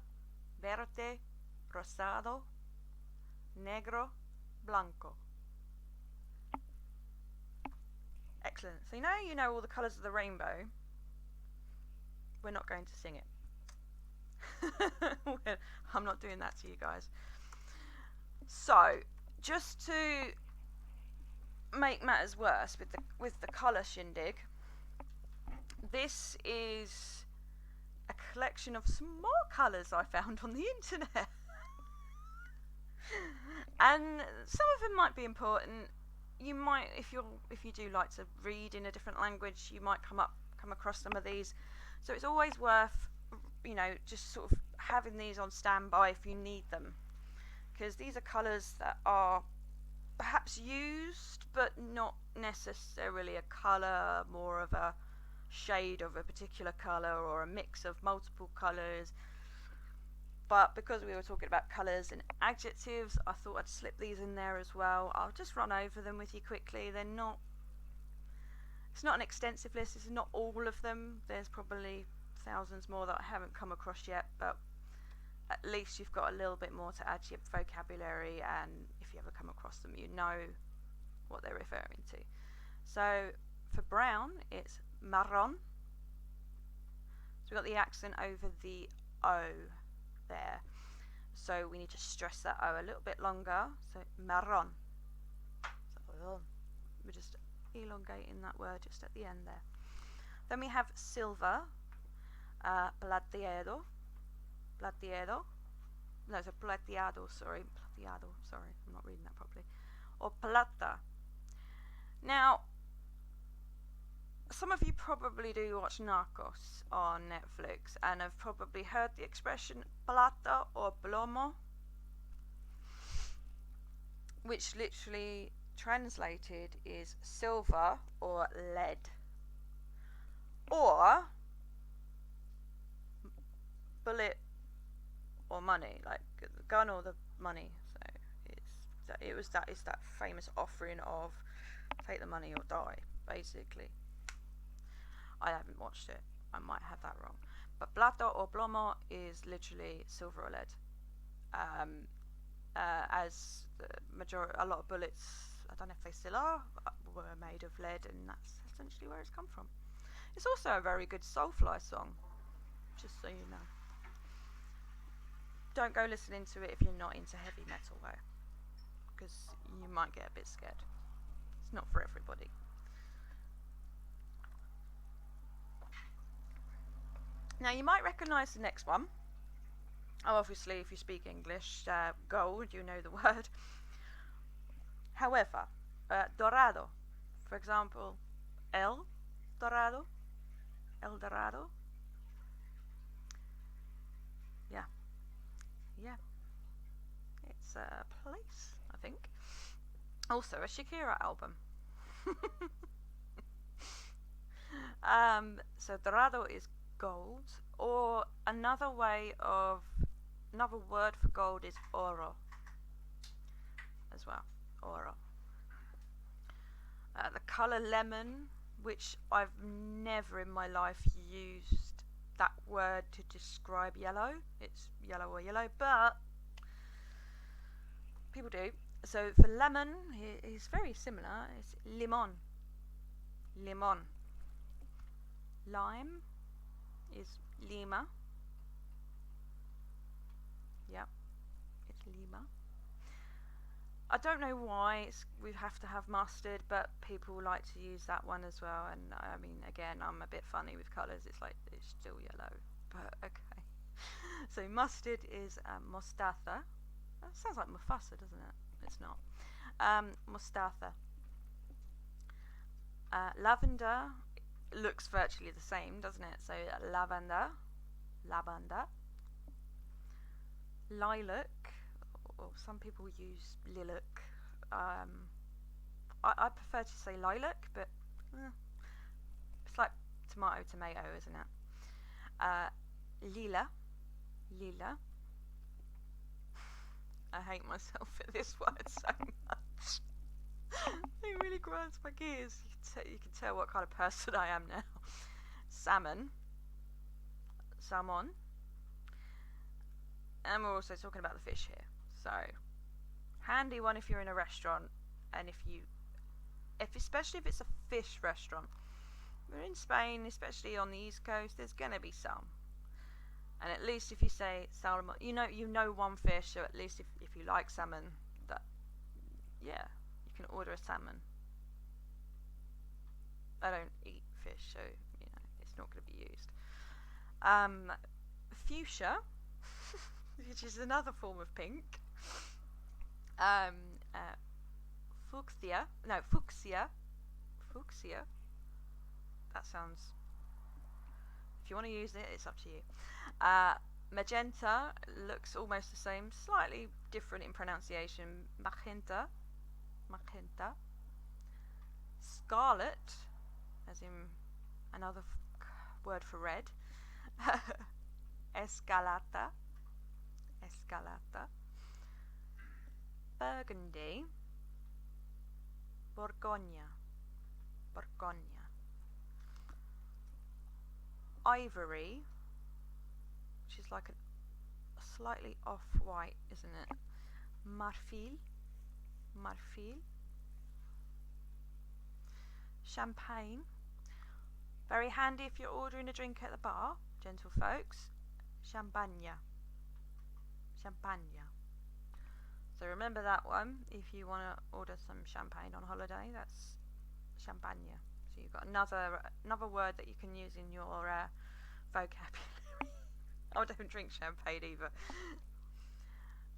Verde, Rosado, Negro, Blanco. Excellent. So you know all the colours of the rainbow. We're not going to sing it. I'm not doing that to you guys. So, just to make matters worse with the colour shindig, this is a collection of some more colours I found on the internet. And some of them might be important. You might, if you do like to read in a different language, you might come across some of these. So it's always worth, just sort of having these on standby if you need them, because these are colours that are perhaps used but not necessarily a colour, more of a shade of a particular colour or a mix of multiple colours. But because we were talking about colours and adjectives, I thought I'd slip these in there as well. I'll just run over them with you quickly. It's not an extensive list, it's not all of them. There's probably thousands more that I haven't come across yet, but at least you've got a little bit more to add to your vocabulary, and if you ever come across them, you know what they're referring to. So for brown, it's marron. So we've got the accent over the O there. So we need to stress that O a little bit longer. So marron. So we're just elongating that word just at the end there. Then we have silver, plateado. No, it's a plateado, sorry. Plateado, sorry, I'm not reading that properly. Or plata. Now, some of you probably do watch Narcos on Netflix and have probably heard the expression plata or plomo, which literally translated is silver or lead, or bullet or money, like the gun or the money. So that is that famous offering of take the money or die, basically. I haven't watched it. I might have that wrong. But plata or plomo is literally silver or lead. As a lot of bullets, I don't know if they still are, were made of lead, and that's essentially where it's come from. It's also a very good Soulfly song, just so you know. Don't go listening to it if you're not into heavy metal though, because you might get a bit scared. It's not for everybody. Now you might recognise the next one. Oh, obviously if you speak English, gold, you know the word. However, dorado, for example, El Dorado, El Dorado. Yeah, it's a place, I think. Also a Shakira album. So dorado is gold, or another word for gold is oro as well. Oro. The colour lemon, which I've never in my life used that word to describe yellow. It's yellow or yellow, but people do. So for lemon, it's very similar. It's limon. Limon. Lime is lima. Yep, it's lima. I don't know why we have to have mustard, but people like to use that one as well. And I mean, again, I'm a bit funny with colours. It's like it's still yellow, but okay. So mustard is mostaza. That sounds like Mufasa, doesn't it? It's not. Mostaza. Lavender looks virtually the same, doesn't it? So lavender. Lilac, or some people use lilac. I prefer to say lilac, but it's like tomato, isn't it? Lila. I hate myself for this word so much. It really grinds my gears. You can tell what kind of person I am now. Salmon. And we're also talking about the fish here. So, handy one if you're in a restaurant, and especially if it's a fish restaurant. We're in Spain, especially on the East Coast. There's gonna be some. And at least if you say salmon, you know one fish. So at least if you like salmon, you can order a salmon. I don't eat fish, so it's not going to be used. Fuchsia, which is another form of pink. Fuchsia. That sounds. If you want to use it, it's up to you. Magenta looks almost the same, slightly different in pronunciation. Magenta. Scarlet, as in another word for red. Escalata. Burgundy. Borgoña. Ivory, which is like a slightly off-white, isn't it? Marfil. Champagne. Very handy if you're ordering a drink at the bar, gentle folks. Champagne. So remember that one. If you want to order some champagne on holiday, that's champagne. So you've got another word that you can use in your vocabulary. I don't drink champagne either.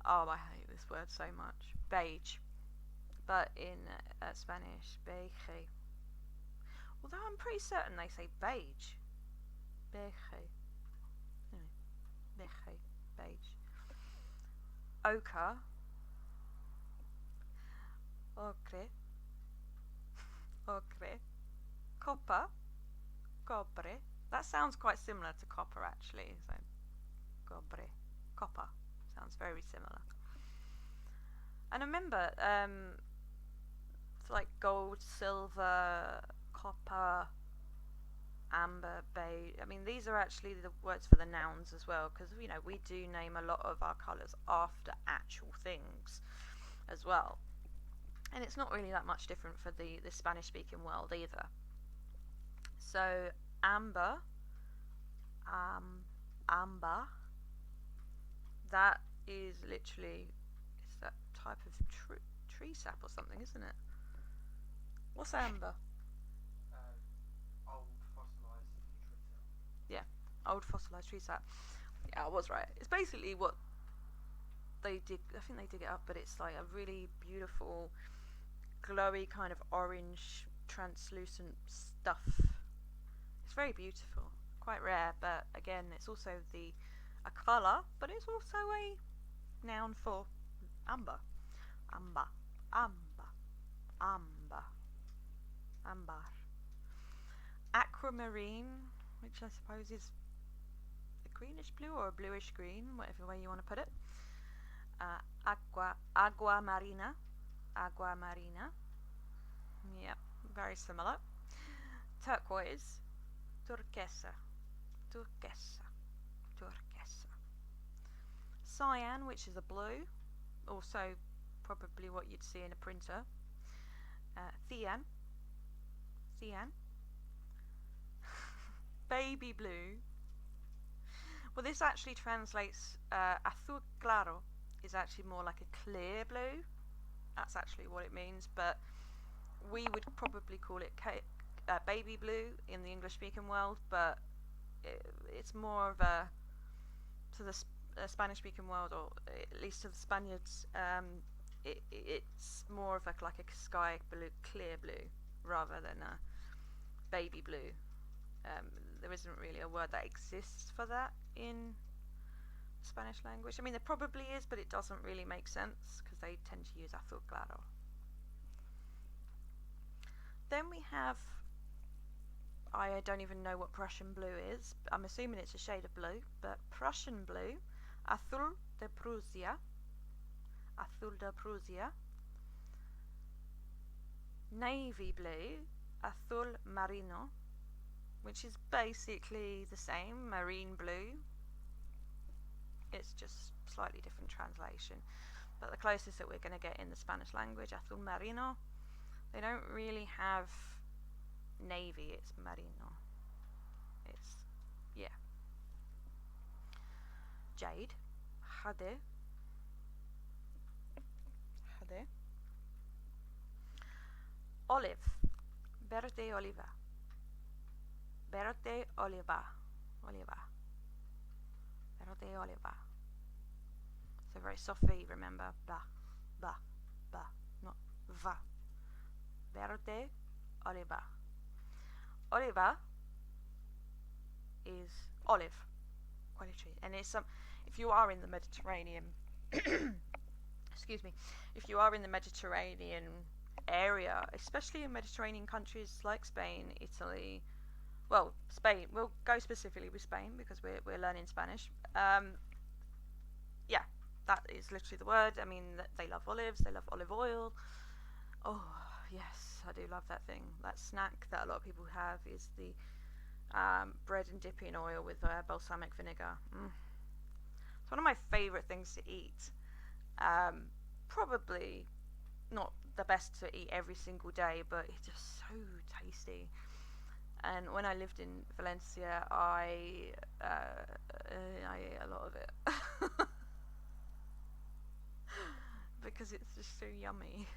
Oh, I hate this word so much. Beige. But in Spanish, beige. Although I'm pretty certain they say beige. Beige. Anyway, beige. Beige. Ochre. Ocre. Ocre. Copper. Cobre. That sounds quite similar to copper actually. So, cobre. Copper. Sounds very similar. And remember, like gold, silver, copper, amber, beige. I mean, these are actually the words for the nouns as well, because you know we do name a lot of our colours after actual things as well, and it's not really that much different for the Spanish-speaking world either. So amber, amber. That is literally it's that type of tree sap or something, isn't it? What's amber?
Old fossilised tree sap.
Yeah, old fossilised tree sap. Yeah, I was right. It's basically what they dig. I think they dig it up, but it's like a really beautiful, glowy kind of orange, translucent stuff. It's very beautiful, quite rare, but again, it's also a colour, but it's also a noun for amber. Amber, amber, amber, amber. Aquamarine, which I suppose is a greenish blue or a bluish green, whatever way you want to put it. Agua marina, agua marina. Yep, very similar. Turquoise, turquesa, turquesa, turquesa. Cyan, which is a blue, also probably what you'd see in a printer. Cyan, cyan. Baby blue. Well, this actually translates, azul claro is actually more like a clear blue. That's actually what it means, but we would probably call it baby blue in the English-speaking world, but it's more of a, to the Spanish-speaking world, or at least to the Spaniards, it's more of like a sky blue, clear blue, rather than a baby blue. There isn't really a word that exists for that in the Spanish language. I mean, there probably is, but it doesn't really make sense because they tend to use azul claro. Then we have, I don't even know what Prussian blue is. I'm assuming it's a shade of blue, but Prussian blue, azul de Prusia, azul de Prusia. Navy blue, azul marino, which is basically the same, marine blue. It's just slightly different translation. But the closest that we're going to get in the Spanish language, azul marino, they don't really have navy, it's marino. It's, yeah. Jade, jade, jade. Olive, verde oliva. Verde oliva, oliva, verde oliva. So very soft V, remember, ba, ba, ba, not va. Verde oliva. Oliva is olive, quality, and it's if you are in the Mediterranean, excuse me, if you are in the Mediterranean area, especially in Mediterranean countries like Spain, Italy. Well, Spain. We'll go specifically with Spain because we're learning Spanish. Yeah, that is literally the word. I mean, they love olives. They love olive oil. Oh yes, I do love that thing. That snack that a lot of people have is the bread and dip in oil with balsamic vinegar. It's one of my favourite things to eat. Probably not the best to eat every single day, but it's just so tasty. And when I lived in Valencia, I ate a lot of it because it's just so yummy.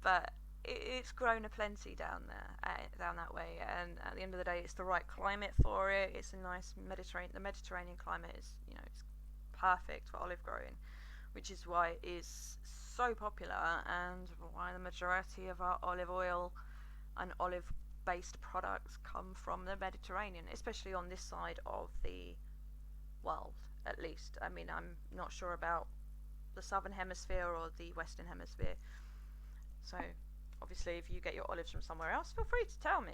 But it's grown aplenty down there, down that way. And at the end of the day, it's the right climate for it. It's a nice Mediterranean. The Mediterranean climate is, you know, it's perfect for olive growing, which is why it is so popular and why the majority of our olive oil and olive based products come from the Mediterranean, especially on this side of the world, at least. I mean, I'm not sure about the southern hemisphere or the western hemisphere. So, obviously, if you get your olives from somewhere else, feel free to tell me.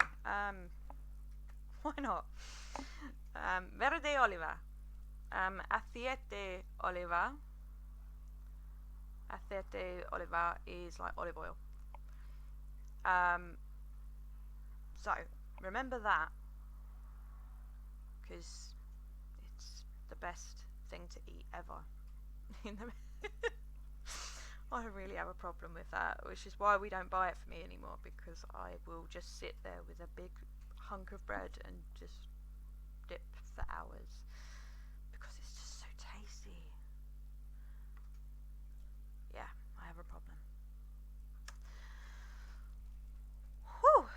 Why not? Verde oliva. Aceite oliva. Aceite oliva is like olive oil. So, remember that, because it's the best thing to eat ever. I really have a problem with that, which is why we don't buy it for me anymore, because I will just sit there with a big hunk of bread and just dip for hours, because it's just so tasty. Yeah, I have a problem. Whew.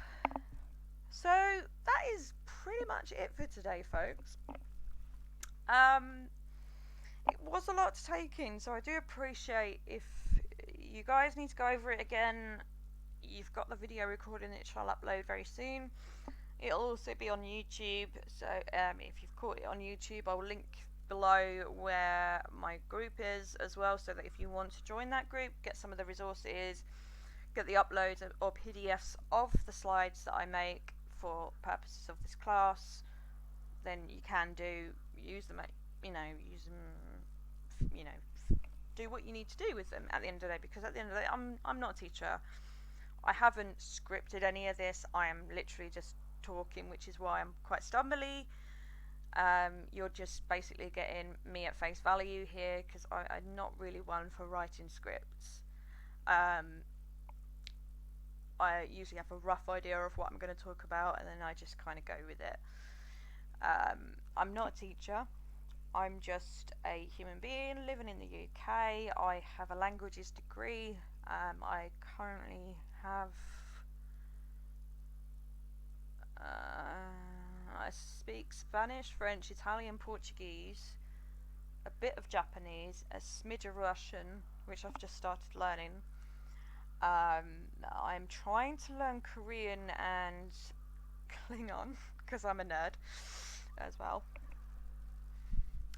So that is pretty much it for today, folks. It was a lot to take in, so I do appreciate if you guys need to go over it again. You've got the video recording that shall upload very soon. It'll also be on YouTube, so if you've caught it on YouTube, I'll link below where my group is as well, so that if you want to join that group, get some of the resources, get the uploads or PDFs of the slides that I make for purposes of this class, then you can use them, do what you need to do with them at the end of the day, because at the end of the day, I'm not a teacher. I haven't scripted any of this. I am literally just talking, which is why I'm quite stumbly. You're just basically getting me at face value here, because I'm not really one for writing scripts. I usually have a rough idea of what I'm going to talk about, and then I just kind of go with it. I'm not a teacher. I'm just a human being living in the UK. I have a languages degree. I currently have... I speak Spanish, French, Italian, Portuguese, a bit of Japanese, a smidge of Russian, which I've just started learning. I'm trying to learn Korean and Klingon, because I'm a nerd as well.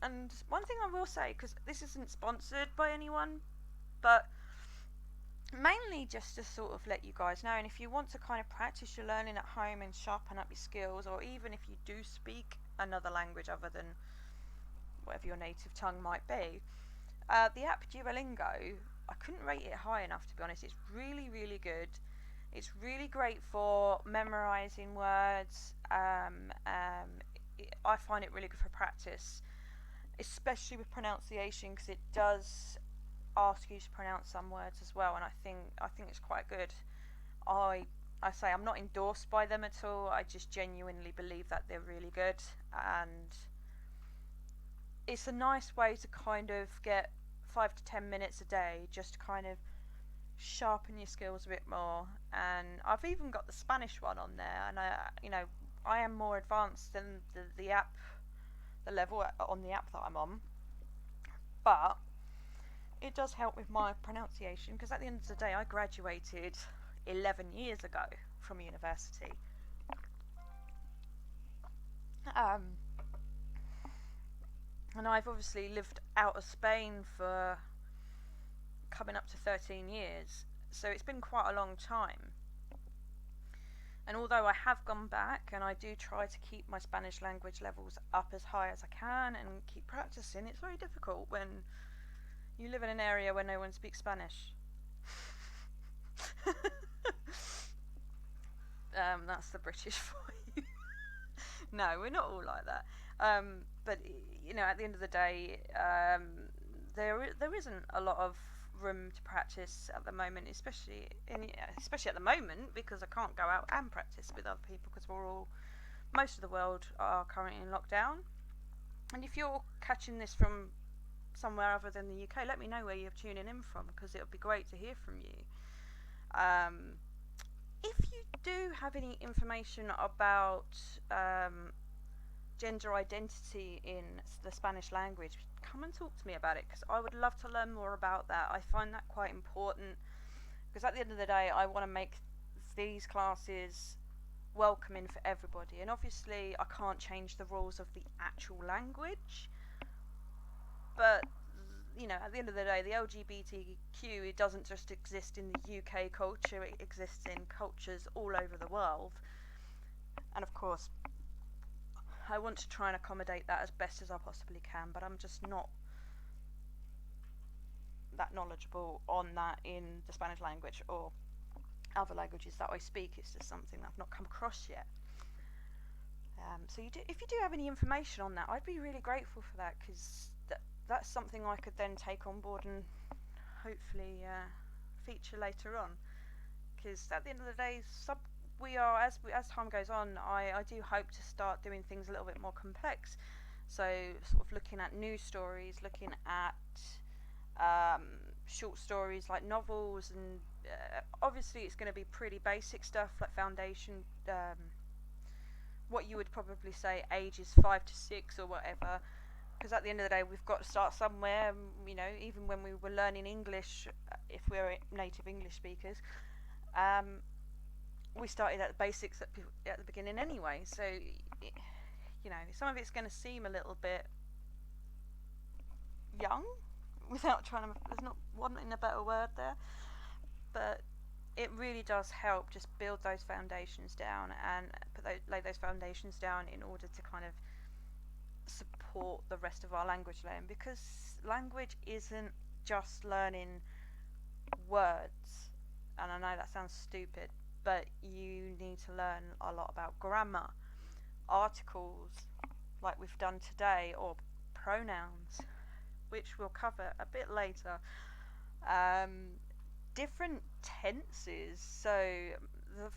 And one thing I will say, because this isn't sponsored by anyone, but mainly just to sort of let you guys know, and if you want to kind of practice your learning at home and sharpen up your skills, or even if you do speak another language other than whatever your native tongue might be, the app Duolingo, I couldn't rate it high enough, to be honest. It's really, really good. It's really great for memorising words. I find it really good for practice, especially with pronunciation, because it does ask you to pronounce some words as well, and I think it's quite good. I say I'm not endorsed by them at all. I just genuinely believe that they're really good, and it's a nice way to kind of get 5 to 10 minutes a day just to kind of sharpen your skills a bit more. And I've even got the Spanish one on there, and I am more advanced than the app, the level on the app that I'm on, but it does help with my pronunciation, because at the end of the day, I graduated 11 years ago from university. And I've obviously lived out of Spain for coming up to 13 years, so it's been quite a long time. And although I have gone back, and I do try to keep my Spanish language levels up as high as I can and keep practicing, it's very difficult when you live in an area where no one speaks Spanish. That's the British for you. No, we're not all like that. But at the end of the day, there isn't a lot of room to practice at the moment, especially at the moment, because I can't go out and practice with other people, because most of the world are currently in lockdown. And if you're catching this from somewhere other than the UK, let me know where you're tuning in from, because it would be great to hear from you. If you do have any information about gender identity in the Spanish language, come and talk to me about it, because I would love to learn more about that. I find that quite important, because at the end of the day, I want to make these classes welcoming for everybody. And obviously I can't change the rules of the actual language, but you know, at the end of the day, the LGBTQ, it doesn't just exist in the UK culture, it exists in cultures all over the world. And of course, I want to try and accommodate that as best as I possibly can, but I'm just not that knowledgeable on that in the Spanish language or other languages that I speak. It's just something that I've not come across yet. So if you do have any information on that, I'd be really grateful for that, because that's something I could then take on board and hopefully feature later on. Because at the end of the day, we are, as time goes on, I do hope to start doing things a little bit more complex. So sort of looking at news stories, looking at short stories like novels, and obviously it's going to be pretty basic stuff like foundation, what you would probably say ages 5 to 6 or whatever, because at the end of the day we've got to start somewhere. You know, even when we were learning English, if we're native English speakers, we started at the basics at the beginning anyway, so you know, some of it's going to seem a little bit young, without trying to, there's not wanting a better word there, but it really does help just build those foundations down and lay those foundations down in order to kind of support the rest of our language learning, because language isn't just learning words, and I know that sounds stupid, but you need to learn a lot about grammar, articles like we've done today, or pronouns, which we'll cover a bit later, different tenses. So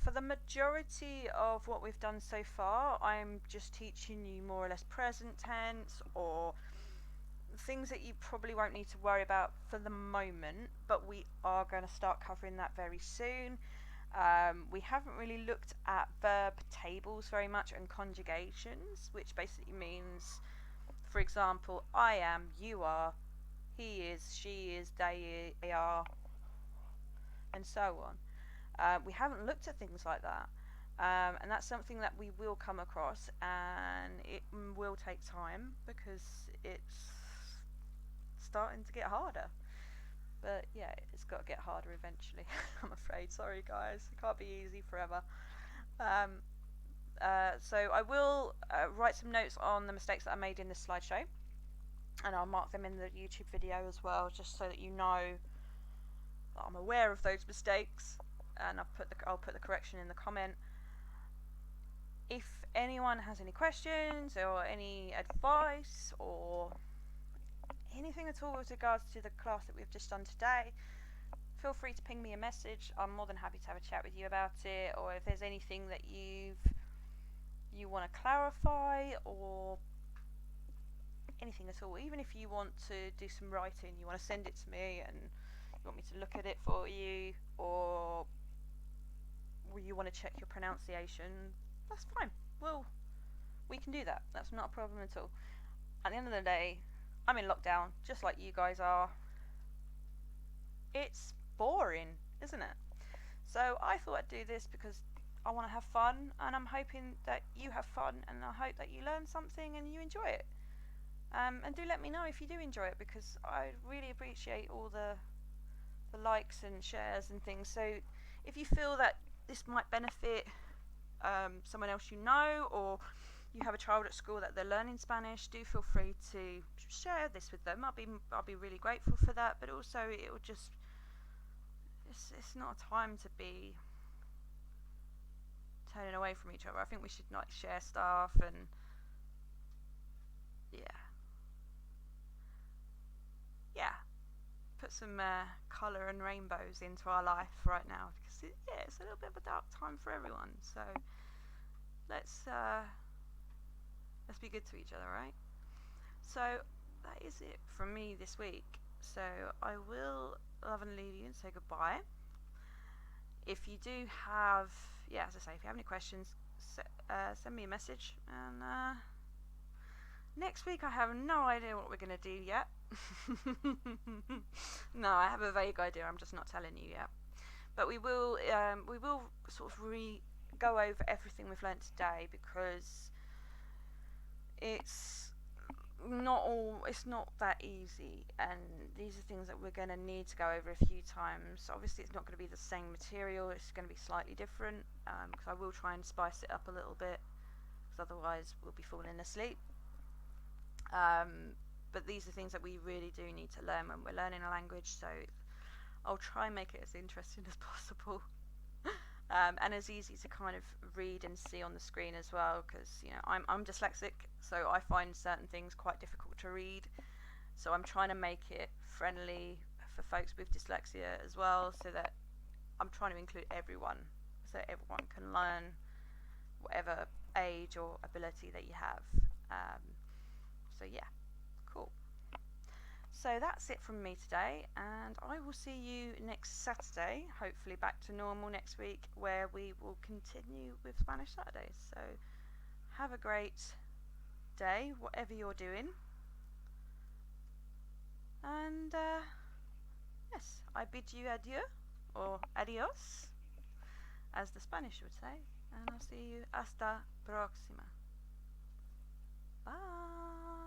for the majority of what we've done so far, I'm just teaching you more or less present tense, or things that you probably won't need to worry about for the moment, but we are going to start covering that very soon. We haven't really looked at verb tables very much, and conjugations, which basically means, for example, I am, you are, he is, she is, they are, and so on. We haven't looked at things like that, and that's something that we will come across, and it will take time because it's starting to get harder. But yeah, it's got to get harder eventually. I'm afraid. Sorry guys, it can't be easy forever. So I will write some notes on the mistakes that I made in this slideshow, and I'll mark them in the YouTube video as well, just so that you know that I'm aware of those mistakes, and I'll put the correction in the comment. If anyone has any questions or any advice or anything at all with regards to the class that we've just done today, feel free to ping me a message. I'm more than happy to have a chat with you about it, or if there's anything that you want to clarify, or anything at all. Even if you want to do some writing, you want to send it to me and you want me to look at it for you, or you want to check your pronunciation, that's fine. Well, we can do that. That's not a problem at all. At the end of the day, I'm in lockdown, just like you guys are. It's boring, isn't it? So I thought I'd do this because I want to have fun, and I'm hoping that you have fun, and I hope that you learn something and you enjoy it. And do let me know if you do enjoy it, because I really appreciate all the likes and shares and things. So if you feel that this might benefit someone else you know, or you have a child at school that they're learning Spanish, do feel free to share this with them. I'll be really grateful for that. But also, it will just, it's not a time to be turning away from each other. I think we should not share stuff, and yeah, put some colour and rainbows into our life right now, because it's a little bit of a dark time for everyone. So let's be good to each other, right? So that is it from me this week. So I will love and leave you and say goodbye. If you do have, as I say, if you have any questions, send me a message. And next week I have no idea what we're going to do yet. No, I have a vague idea, I'm just not telling you yet. But we will sort of go over everything we've learnt today, because it's not that easy, and these are things that we're going to need to go over a few times. Obviously it's not going to be the same material, it's going to be slightly different, because I will try and spice it up a little bit, because otherwise we'll be falling asleep. But these are things that we really do need to learn when we're learning a language, so I'll try and make it as interesting as possible. And as easy to kind of read and see on the screen as well, because I'm dyslexic, so I find certain things quite difficult to read, so I'm trying to make it friendly for folks with dyslexia as well, so that I'm trying to include everyone, so everyone can learn whatever age or ability that you have. So yeah, cool. So that's it from me today, and I will see you next Saturday, hopefully back to normal next week, where we will continue with Spanish Saturdays. So have a great day, whatever you're doing. And yes, I bid you adieu, or adios, as the Spanish would say, and I'll see you hasta próxima. Bye.